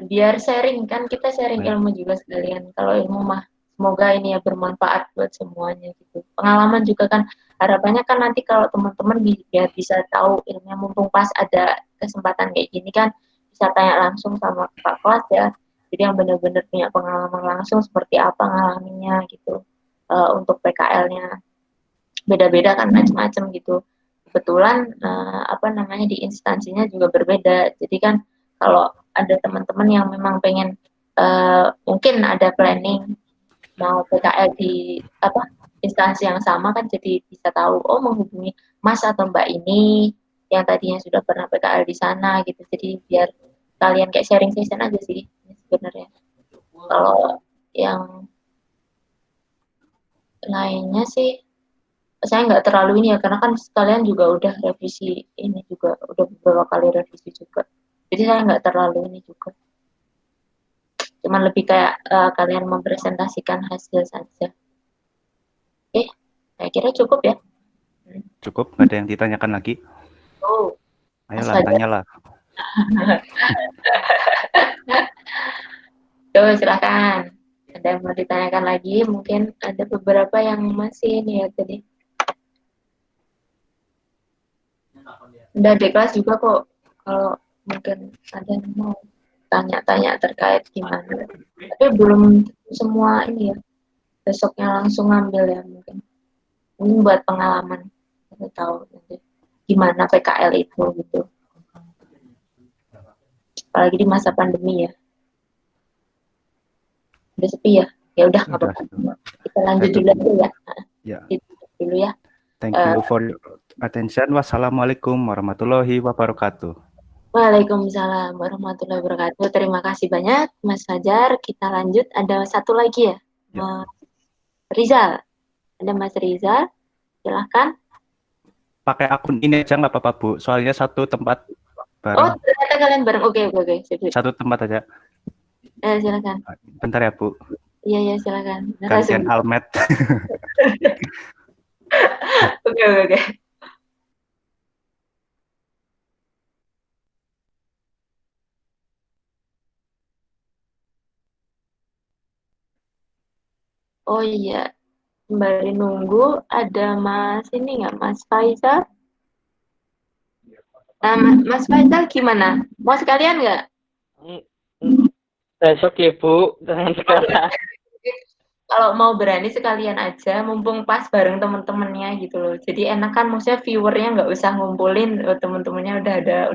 Biar sharing kan, kita sharing ilmu juga sekalian. Kalau ilmu mah semoga ini ya bermanfaat buat semuanya gitu. Pengalaman juga kan harapannya kan nanti kalau teman-teman biar bisa tahu ilmunya, mumpung pas ada kesempatan kayak gini kan bisa tanya langsung sama Pak kelas ya. Jadi yang benar-benar punya pengalaman langsung seperti apa ngalaminya gitu. Untuk PKL-nya beda-beda kan macam-macam gitu. Kebetulan apa namanya di instansinya juga berbeda. Jadi kan kalau ada teman-teman yang memang pengen mungkin ada planning mau PKL di instansi yang sama kan, jadi bisa tahu menghubungi Mas atau Mbak ini yang tadinya sudah pernah PKL di sana gitu. Jadi biar kalian kayak sharing session aja sih sebenarnya. Kalau yang lainnya sih saya nggak terlalu ini ya, karena kan sekalian juga udah revisi ini juga, udah beberapa kali revisi juga. Jadi saya nggak terlalu ini juga. Cuman lebih kayak kalian mempresentasikan hasil saja. Oke, saya kira cukup ya. Cukup, nggak ada yang ditanyakan lagi. Ayolah, tanyalah. Coba silakan. Ada yang mau ditanyakan lagi? Mungkin ada beberapa yang masih ini ya tadi. Udah di kelas juga kok. Kalau mungkin ada yang mau tanya-tanya terkait gimana. Tapi belum semua ini ya. Besoknya langsung ngambil ya mungkin. Ini buat pengalaman. Kita tahu nanti gimana PKL itu gitu. Apalagi di masa pandemi ya. Udah sepi ya. Ya udah nggak apa-apa. Kita lanjut dulu aja ya. Ya. Dulu ya. Thank you for your attention. Wassalamualaikum warahmatullahi wabarakatuh. Waalaikumsalam warahmatullahi wabarakatuh. Terima kasih banyak Mas Fajar. Kita lanjut. Ada satu lagi ya, Mas Rizal. Ada Mas Rizal. Silahkan. Pakai akun ini aja nggak apa-apa Bu. Soalnya satu tempat bareng. Oh, ternyata kalian bareng. Oke. Satu tempat aja. Silakan. Bentar ya Bu. Iya silakan. Gantian almet. Oke. Oh iya, sembari nunggu ada Mas ini nggak, Mas Faisal? Nah, Mas Faisal gimana? Mau sekalian nggak? Besok ya Bu, jangan sekarang. Kalau mau berani sekalian aja, mumpung pas bareng temen-temennya gitu loh. Jadi enak kan, maksudnya viewernya nggak usah ngumpulin, temen-temennya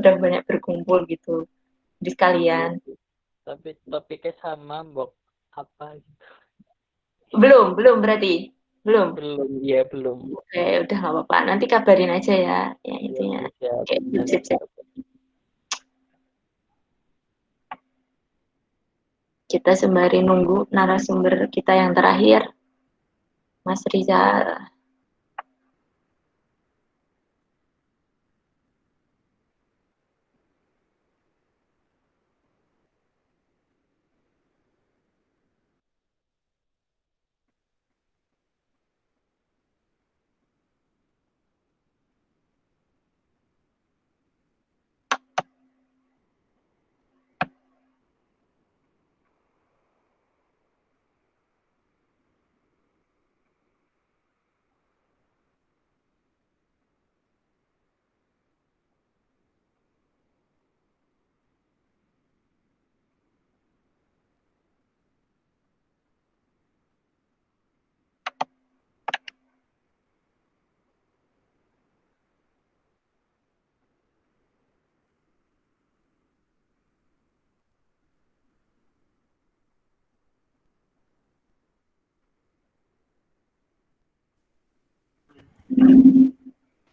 udah banyak berkumpul gitu. Jadi sekalian. Tapi topiknya sama, Mbok. Apa gitu? Belum berarti? Belum? Belum. Oke, udah nggak apa-apa. Nanti kabarin aja ya, intinya. Oke, sip. Kita sembari nunggu narasumber kita yang terakhir, Mas Rizal.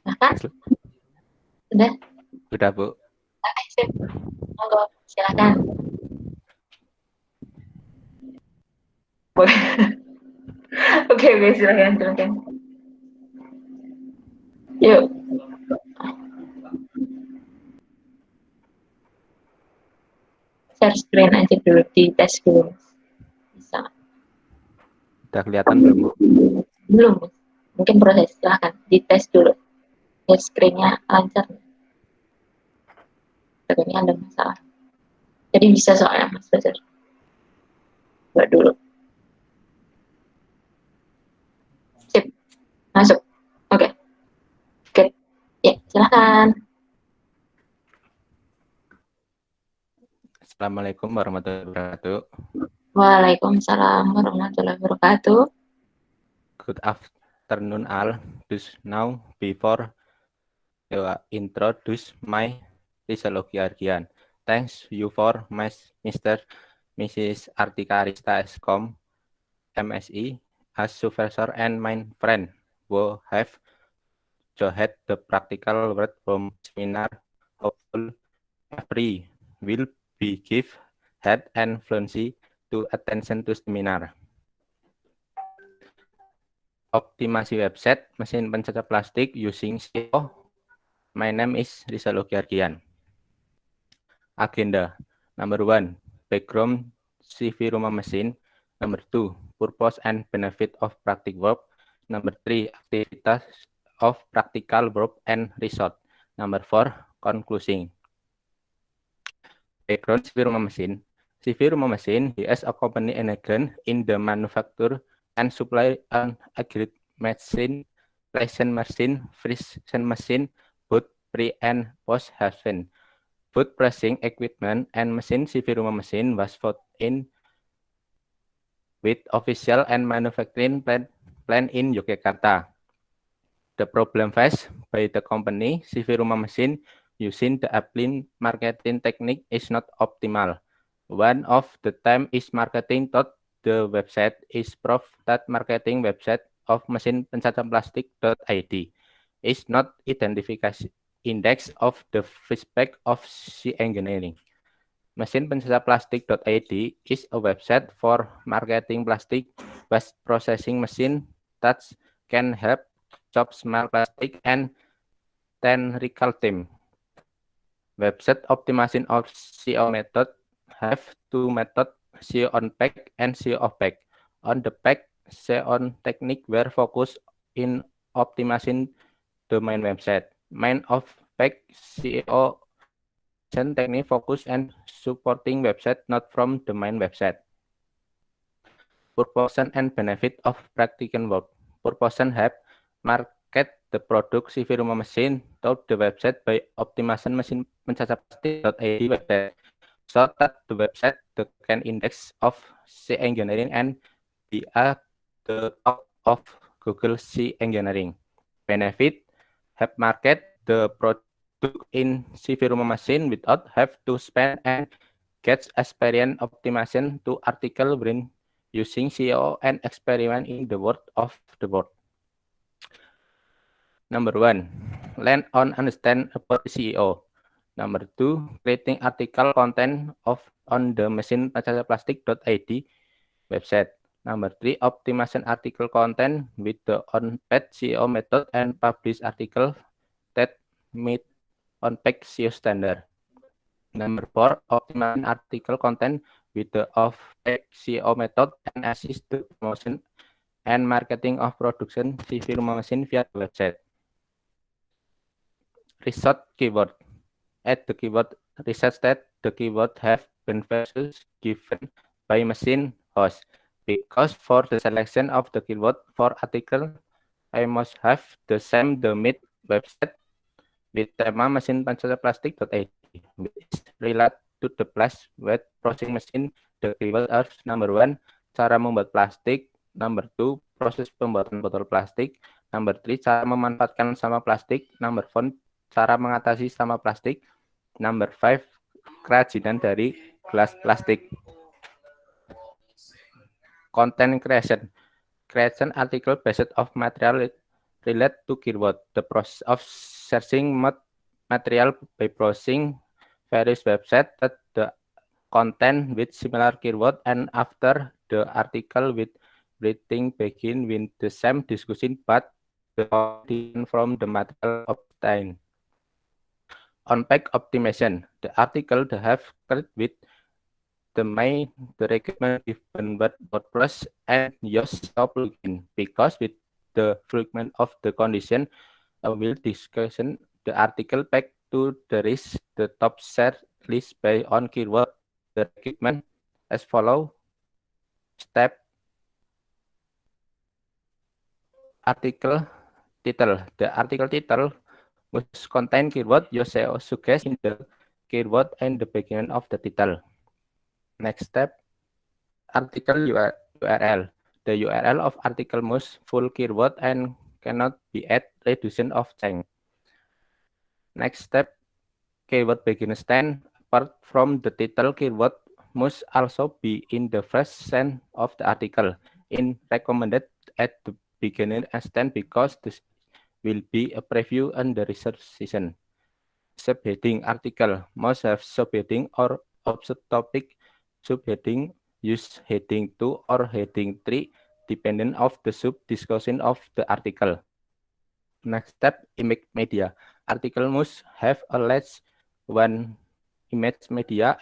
Bahkan? Sudah Bu. Oke, sip. Monggo, silakan. Oke, silakan. Yuk. Share screen aja dulu, di tes dulu. Bisa. Udah kelihatan belum Bu? Belum. Mungkin proses, silakan. Di tes dulu. Share screen-nya lancar. Ini ada masalah. Jadi bisa soalnya Mas Fajar. Buat dulu. Sip. Masuk. Oke. Ya, silakan. Assalamualaikum warahmatullahi wabarakatuh. Waalaikumsalam warahmatullahi wabarakatuh. Good afternoon all. Just now before I introduce my physiology argument, Thanks you for Mr. Mrs. Artika Arista Eskom, MSE, as supervisor and my friend who have joined the practical work from seminar. Hopeful every will be give head and fluency to attention to seminar. Optimasi website mesin pencacah plastik using SEO. My name is Rizal Ogiargian. Agenda. Number 1, background CV rumah mesin. Number 2, purpose and benefit of practical verb. Number 3, activities of practical verb and result. Number 4, concluding. Background CV rumah mesin. CV rumah mesin is a company engaged in the manufacture and supply an aggregate machine, precision machine, precision machine, both pre and post harvest. Food pressing equipment and machine CV rumah mesin was put in with official and manufacturing plant in Yogyakarta. The problem faced by the company CV rumah mesin using the applied marketing technique is not optimal. One of the time is marketing thought the website is proof that marketing website of mesin pencacah plastik.id is not identification index of the respect of C engineering. Mesin pencacah plastik.id is a website for marketing plastic waste processing machine that can help chop small plastic and then recall them. Website optimization of SEO method have two methods, SEO on page and SEO off page. On the page, SEO on technique were focused in optimizing the main website. Main of page SEO technique focus and supporting website not from the main website. Purpose and benefit of practical work. Purpose have market the product CV rumah mesin to the website by optimization mesin pencacah plastik.id website so that the website the can index of C engineering and be at the top of Google C engineering. Benefit have market the product in CV rumah mesin without have to spend and get experience optimization to article when using SEO and experiment in the world of the world. Number 1, learn on understand about SEO. Number 2, creating article content on the mesin pencacah plastik.id website. Number 3, optimization article content with the on-page SEO method and publish article that meet on-page SEO standard. Number 4, optimizing article content with the off-page SEO method and assist the promotion and marketing of production CV rumah mesin via the website. Result keyword. At the keyword research that the keyword have been values given by machine host. Because for the selection of the keyword for article, I must have the same domain website with tema mesin pencacah plastik.id, which is related to the place web processing machine. The keyword are number 1, cara membuat plastik. Number 2, proses pembuatan botol plastik. Number 3, cara memanfaatkan sampah plastik. Number 4, cara mengatasi sampah plastik. Number 5, kerajinan dari gelas plastik. Content creation. Creation article based of material relate to keyword. The process of searching material by browsing various websites that the content with similar keyword and after the article with writing begin with the same discussion but the content from the material obtained. On-page optimization. The article they have created with the recommend given WordPress and use SEO plugin because with the fragment of the condition I will discussion the article back to the list the top share list by on keyword the recommend as follow. Step article title. The article title must contain keyword your SEO suggest in the keyword and the beginning of the title. Next step, article URL. The URL of article must full keyword and cannot be add reduction of change. Next step, keyword begin stand Apart from the title, keyword must also be in the first sentence of the article. In recommended at the beginning and because this will be a preview on the research season. Subheading article must have subheading or object topic. Subheading use heading 2 or heading 3 depending of the sub discussion of the article. Next step, image media. Article must have at least one image media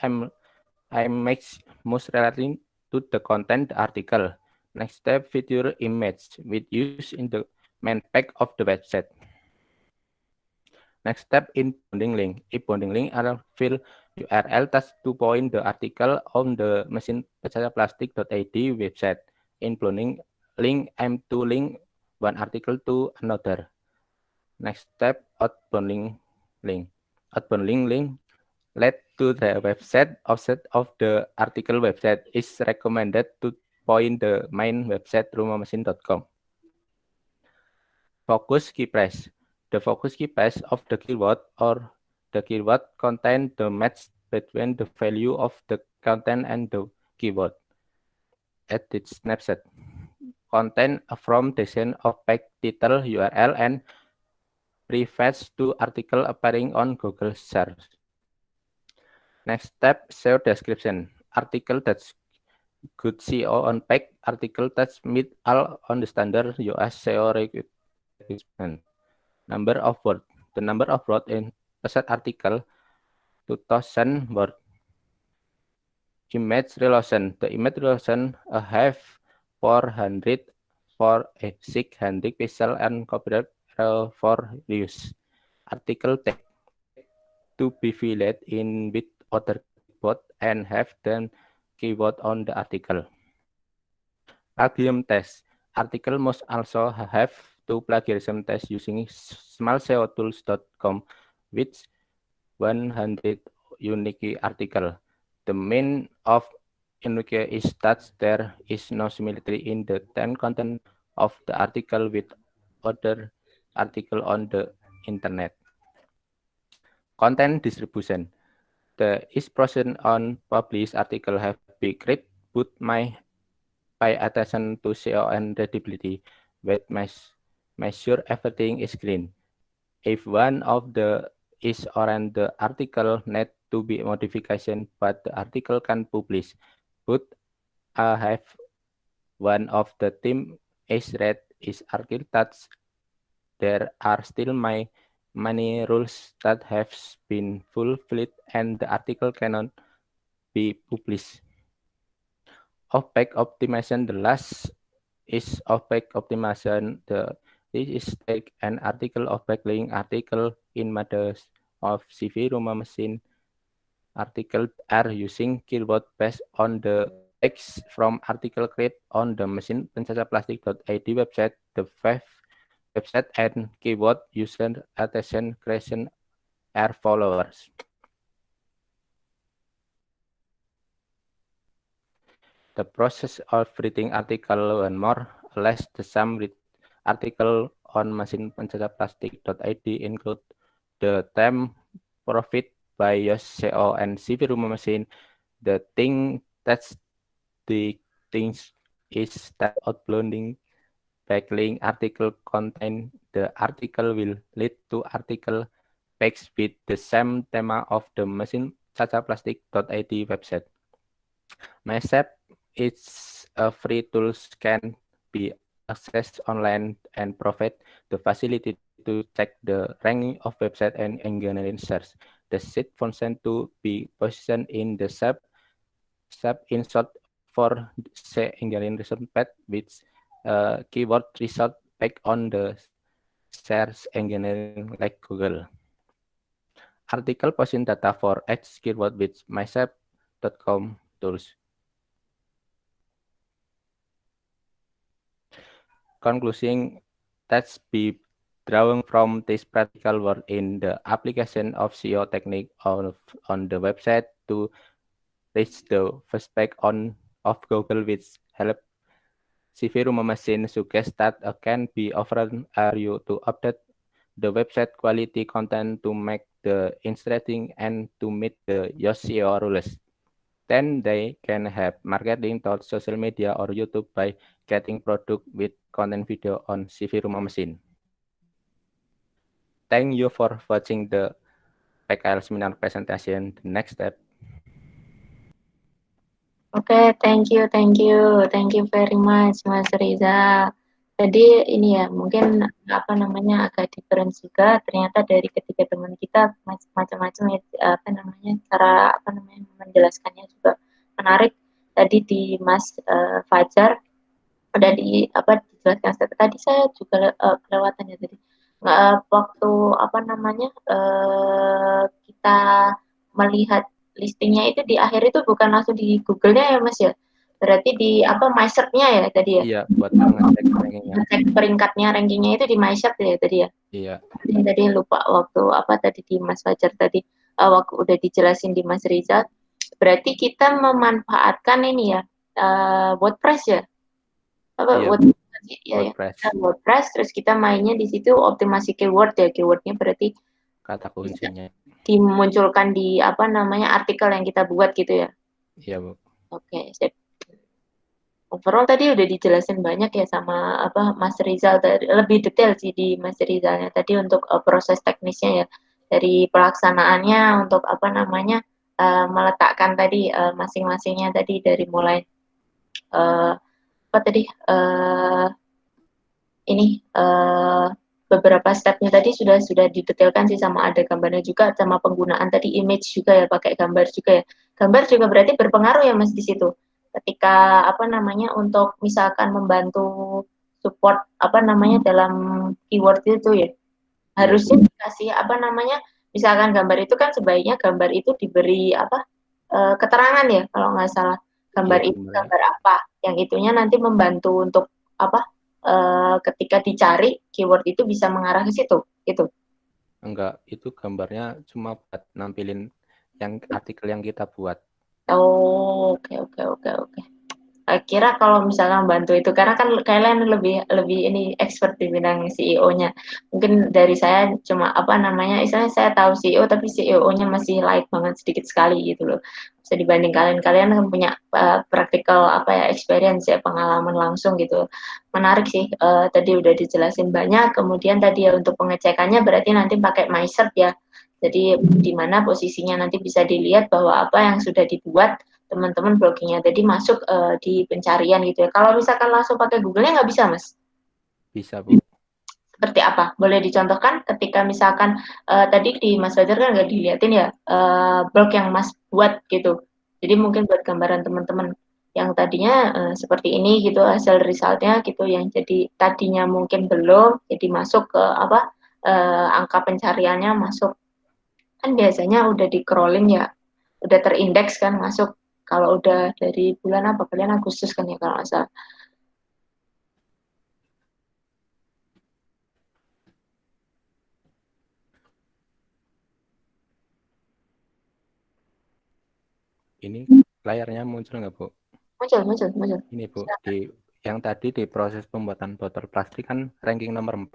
image must relating to the content the article. Next step, feature image with use in the main page of the website. Next step, inbounding link. Inbounding link are fill URL touch to point the article on the mesin pencataplastik.id website. Inbounding link aim to link one article to another. Next step, outbound link. Outbound link led to the website offset of the article website is recommended to point the main website rumahmesin.com. Focus key phrase. The focus key phrase of the keyword or the keyword contain the match between the value of the content and the keyword. Edit snapshot. Content from descent of page title, URL, and preface to article appearing on Google search. Next step, SEO description. Article that's good SEO on page. Article that's meet all on the standard US SEO requirement. Number of words. The number of words in a set article 2000 words. Image relation. The image relation have 600 pixel and copyright for use. Article tag to be filled in with other keyword and have the keyword on the article. Plagiarism test. Article must also have two plagiarism tests using smallseotools.com with 100 unique article. The main of unique is that there is no similarity in the content of the article with other article on the internet. Content distribution. The expression on published article have been great, but my pay attention to SEO and readability with measure everything is green. If one of the is orange, the article need to be modification, but the article can publish. But I have one of the theme is red is article that there are still many rules that have been fulfilled and the article cannot be published. Opaque optimization. The last is opaque optimization. This is take an article opaque link article in matters of CV Rumah Mesin. Article are using keyword based on the text from article created on the mesin pencataplastik.id website. The website and keyword user attention creation are followers. The process of reading article and more or less the same article on mesin pencataplastik.id include the time profit by your SEO and CV Rumah Mesin. The thing that's the things is that uploading backlink article content the article will lead to article page with the same theme of the mesin pencataplastik.id website. MySap is a free tool can be accessed online and provide the facility to check the ranking of website and engineering search. The site function to be positioned in the SAP insert for say engineering result page with keyword result back on the search engineering like Google. Article posting data for each keyword with mysap.com tools. Concluding, that's be drawing from this practical work in the application of SEO technique on the website to reach the first page of Google which help CV Rumah Mesin suggest that can be offered are you to update the website quality content to make the the interesting and to meet the SEO rules. Then they can have marketing to social media or YouTube by getting product with content video on CV Rumah Mesin. Thank you for watching the PKL seminar presentation. The next step. Oke, thank you very much, Mas Riza. Jadi ini ya, mungkin apa namanya agak different juga. Ternyata dari ketiga teman kita macam-macam apa namanya cara apa namanya menjelaskannya juga menarik. Tadi di Mas Fajar udah di apa dijelaskan tadi saya juga kelewatan ya tadi. Waktu apa namanya kita melihat listingnya itu di akhir itu bukan langsung di Google-nya ya Mas ya? Berarti di apa MySearch-nya ya tadi ya? Iya, buat mengecek rankingnya. Ngecek peringkatnya rankingnya itu di MySearch ya tadi ya? Iya. Tadi lupa waktu apa tadi di Mas Fajar tadi waktu udah dijelasin di Mas Riza. Berarti kita memanfaatkan ini ya WordPress ya? Apa Iya, WordPress. WordPress terus kita mainnya di situ optimasi keyword ya, keywordnya berarti kata kuncinya dimunculkan di apa namanya artikel yang kita buat gitu ya. Iya, Bu. Oke, sip. Overall tadi udah dijelasin banyak ya sama apa Mas Rizal, lebih detail sih di Mas Rizalnya tadi untuk proses teknisnya ya, dari pelaksanaannya untuk apa namanya meletakkan tadi masing-masingnya tadi dari mulai apa tadi ini beberapa stepnya tadi sudah didetailkan sih, sama ada gambarnya juga, sama penggunaan tadi image juga ya, pakai gambar juga ya. Gambar juga berarti berpengaruh ya Mas di situ. Ketika apa namanya untuk misalkan membantu support apa namanya dalam keyword itu ya. Harusnya dikasih apa namanya, misalkan gambar itu kan sebaiknya gambar itu diberi apa keterangan ya kalau nggak salah. Gambar itu gambar apa yang itunya nanti membantu untuk apa ketika dicari keyword itu bisa mengarah ke situ gitu. Enggak, itu gambarnya cuma buat nampilin yang artikel yang kita buat. Oh, oke. Kira kalau misalnya bantu itu, karena kan kalian lebih ini expert di bidang CEO-nya. Mungkin dari saya cuma apa namanya, istilahnya saya tahu CEO tapi CEO-nya masih light banget, sedikit sekali gitu loh. Bisa dibanding kalian kan punya practical apa ya, experience ya, pengalaman langsung gitu. Menarik sih, tadi udah dijelasin banyak. Kemudian tadi ya untuk pengecekannya berarti nanti pakai MySearch ya. Jadi di mana posisinya nanti bisa dilihat bahwa apa yang sudah dibuat teman-teman bloggingnya tadi masuk di pencarian gitu ya. Kalau misalkan langsung pakai Google-nya nggak bisa, Mas? Bisa, Bu. Seperti apa? Boleh dicontohkan ketika misalkan tadi di Mas Fajar kan nggak dilihatin ya blog yang Mas buat gitu. Jadi mungkin buat gambaran teman-teman yang tadinya seperti ini gitu hasil resultnya gitu, yang jadi tadinya mungkin belum, jadi masuk ke apa angka pencariannya masuk. Kan biasanya udah di crawling ya, udah terindeks kan masuk. Kalau udah dari bulan apa? Kalian Agustus kan ya kalau nggak salah. Ini layarnya muncul nggak, Bu? Muncul. Ini, Bu, di yang tadi di proses pembuatan botol plastik kan ranking nomor 4.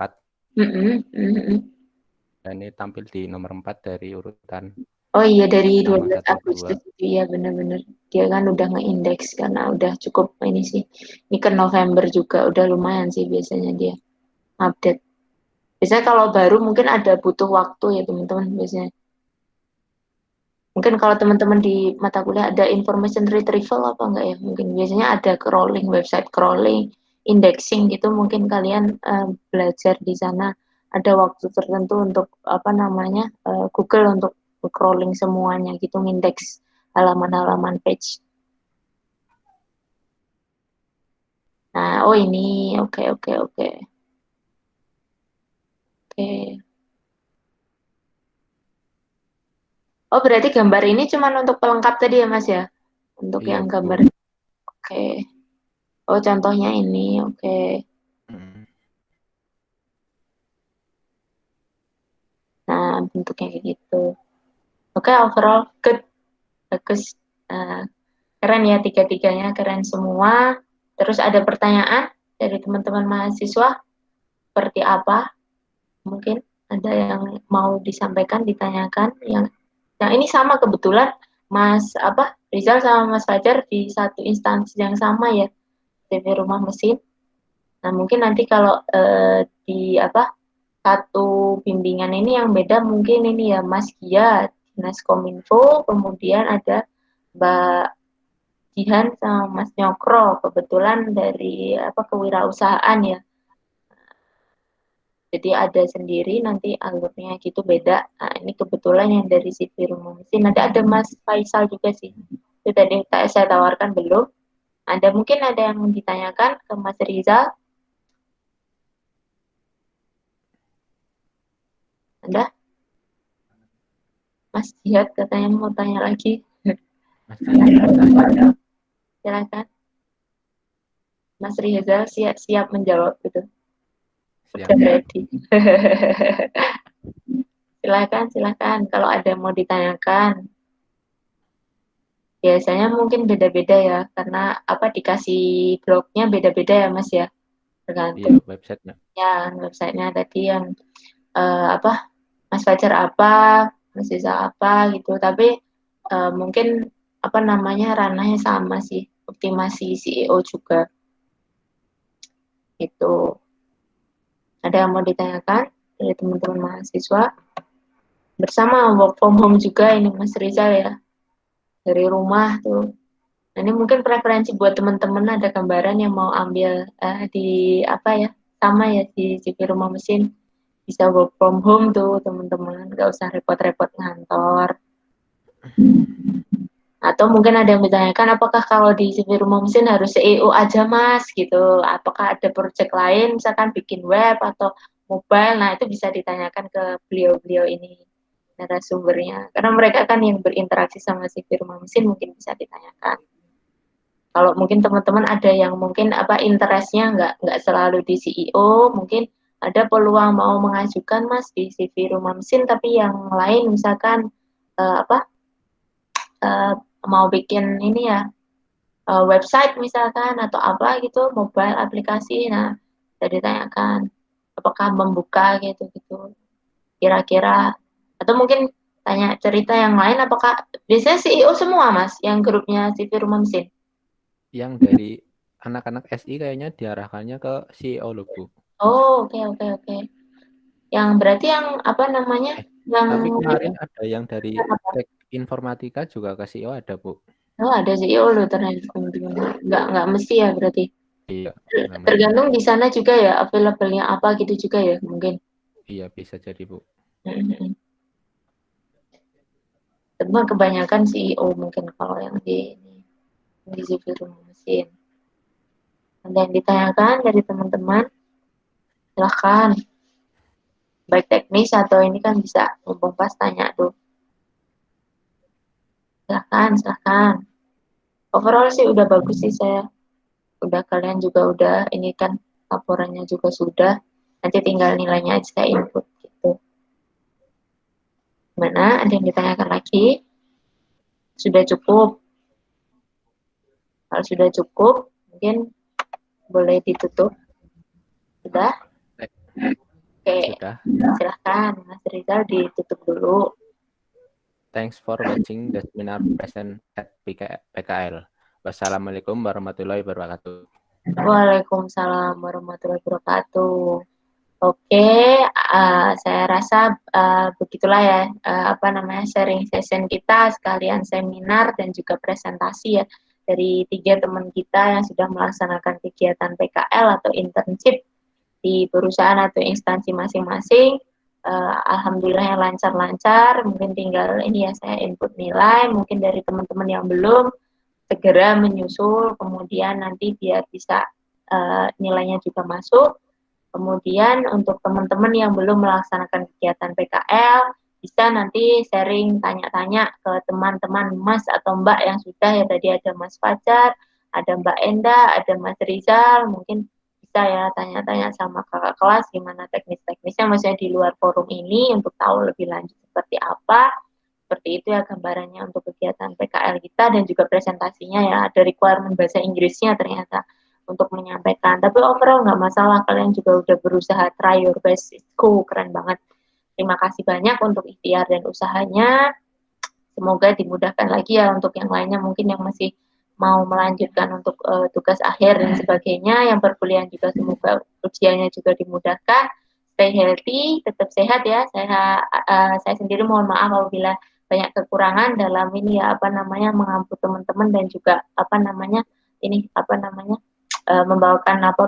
Dan ini tampil di nomor 4 dari urutan. Oh iya, dari 12 1, Agustus itu ya, benar-benar. Dia kan udah ngeindeks karena udah cukup ini sih. Ini ke November juga udah lumayan sih biasanya dia update. Biasanya kalau baru mungkin ada butuh waktu ya teman-teman biasanya. Mungkin kalau teman-teman di mata kuliah ada information retrieval apa enggak ya? Mungkin biasanya ada crawling, website crawling, indexing gitu, mungkin kalian belajar di sana. Ada waktu tertentu untuk apa namanya Google untuk crawling semuanya gitu, ngindeks halaman-halaman page. Nah, oh ini, oke. Oh, berarti gambar ini cuma untuk pelengkap tadi ya, Mas ya? Untuk Iya, yang Bu. gambar. Oke. Oh, contohnya ini, oke. Nah, bentuknya kayak gitu. Oke, overall good. Bagus. Keren ya, tiga-tiganya keren semua. Terus ada pertanyaan dari teman-teman mahasiswa? Seperti apa? Mungkin Ada yang mau disampaikan, ditanyakan? Yang ini sama kebetulan Mas Rizal sama Mas Fajar di satu instansi yang sama ya, CV Rumah Mesin. Nah mungkin nanti kalau di satu bimbingan ini yang beda mungkin ini ya Mas Gia Dinas Kominfo, kemudian ada Mbak Jihan sama Mas Nyokro kebetulan dari kewirausahaan ya. Jadi ada sendiri nanti alurnya gitu beda. Nah, ini kebetulan yang dari CV Rumah Mesin. Nanti ada Mas Faisal juga sih. Itu tadi saya tawarkan belum. Mungkin ada yang ditanyakan ke Mas Rizal. Anda? Mas Jihad katanya mau tanya lagi. Silakan. Mas Rizal siap menjawab gitu. Siap. Udah ready. Silakan. Kalau ada yang mau ditanyakan. Biasanya mungkin beda-beda ya, karena dikasih blognya beda-beda ya Mas ya. Tergantung. Iya, websitenya. Ya, websitenya tadi yang Mas Fajar Mas Rizal gitu. Tapi mungkin ranahnya sama sih, optimasi CEO juga. Itu. Ada yang mau ditanyakan dari teman-teman mahasiswa? Bersama work from home juga ini Mas Rizal ya. Dari rumah tuh. Nah, ini mungkin preferensi buat teman-teman ada gambaran yang mau ambil di sama ya di CV Rumah Mesin. Bisa work from home tuh teman-teman, nggak usah repot-repot ngantor. Atau mungkin ada yang ditanyakan apakah kalau di CV Rumah Mesin harus CEO aja Mas gitu, apakah ada project lain misalkan bikin web atau mobile. Nah itu bisa ditanyakan ke beliau-beliau ini narasumbernya, karena mereka kan yang berinteraksi sama CV Rumah Mesin, mungkin bisa ditanyakan. Kalau mungkin teman-teman ada yang mungkin interestnya nggak selalu di CEO, mungkin ada peluang mau mengajukan Mas di CV Rumah Mesin, tapi yang lain misalkan mau bikin ini ya website misalkan atau apa gitu, mobile aplikasi. Nah bisa ditanyakan apakah membuka gitu kira-kira, atau mungkin tanya cerita yang lain, apakah biasanya CEO semua Mas yang grupnya CV Rumah Mesin? Yang dari anak-anak SI kayaknya diarahkannya ke CEO loh, Bu. Oh, oke. Yang berarti yang yang Tapi kemarin ada yang dari Tek Informatika juga ke CEO ada, Bu. oh ada CEO loh ternyata. Nggak mesti ya berarti. Iya. Tergantung di sana juga ya available-nya apa gitu juga ya mungkin. Iya, bisa jadi, Bu. Cuma kebanyakan CEO mungkin kalau yang di CV Rumah Mesin. Ada yang ditanyakan dari teman-teman? Silahkan. Baik teknis atau ini kan bisa mumpung pas tanya tuh. Silahkan. Overall sih udah bagus sih saya. Kalian juga udah, ini kan laporannya juga sudah. Nanti tinggal nilainya aja saya input gitu. Gimana? Ada yang ditanyakan lagi? Sudah cukup? Kalau sudah cukup, mungkin boleh ditutup. Sudah? Oke. Sudah. Silahkan Mas Rizal ditutup dulu. Thanks for watching the seminar present at PKL. Wassalamualaikum warahmatullahi wabarakatuh. Waalaikumsalam warahmatullahi wabarakatuh. Oke, saya rasa begitulah ya sharing session kita, sekalian seminar dan juga presentasi ya dari 3 teman kita yang sudah melaksanakan kegiatan PKL atau internship di perusahaan atau instansi masing-masing. Alhamdulillah yang lancar-lancar. Mungkin tinggal ini ya saya input nilai, mungkin dari teman-teman yang belum segera menyusul, kemudian nanti biar bisa nilainya juga masuk. Kemudian untuk teman-teman yang belum melaksanakan kegiatan PKL, bisa nanti sharing, tanya-tanya ke teman-teman Mas atau Mbak yang sudah ya, tadi ada Mas Fajar, ada Mbak Enda, ada Mas Rizal, mungkin bisa ya tanya-tanya sama kakak kelas gimana teknis-teknisnya, maksudnya di luar forum ini untuk tahu lebih lanjut seperti apa. Seperti itu ya gambarannya untuk kegiatan PKL kita, dan juga presentasinya ya ada requirement bahasa Inggrisnya ternyata untuk menyampaikan. Tapi overall nggak masalah, kalian juga udah berusaha try your best, it's cool, keren banget. Terima kasih banyak untuk ikhtiar dan usahanya. Semoga dimudahkan lagi ya untuk yang lainnya mungkin yang masih mau melanjutkan untuk tugas akhir dan sebagainya, yang perkuliahan juga semoga ujiannya juga dimudahkan. Stay healthy, tetap sehat ya. Saya sendiri mohon maaf apabila banyak kekurangan dalam ini ya apa namanya mengampu teman-teman dan juga apa namanya ini apa namanya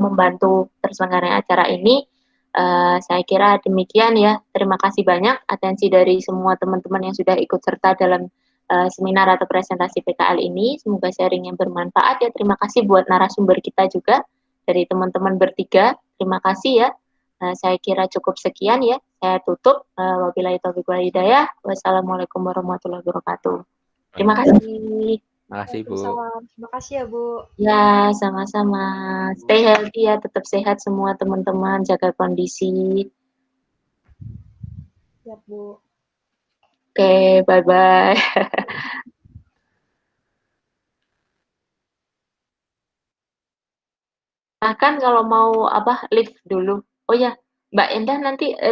membantu terselenggaranya acara ini. Saya kira demikian ya. Terima kasih banyak atensi dari semua teman-teman yang sudah ikut serta dalam seminar atau presentasi PKL ini. Semoga sharing yang bermanfaat ya. Terima kasih buat narasumber kita juga dari teman-teman bertiga. Terima kasih ya. Saya kira cukup sekian ya. Saya tutup. Wabillahi taufiq wal hidayah. Wassalamualaikum warahmatullahi wabarakatuh. Terima kasih. Makasih Bu. Waalaikumsalam. Terima kasih ya Bu. Ya, sama-sama. Stay healthy ya, tetap sehat semua teman-teman, jaga kondisi. Siap Bu. Oke, bye-bye. Bahkan kalau mau apa lift dulu. Oh ya, Mbak Endah nanti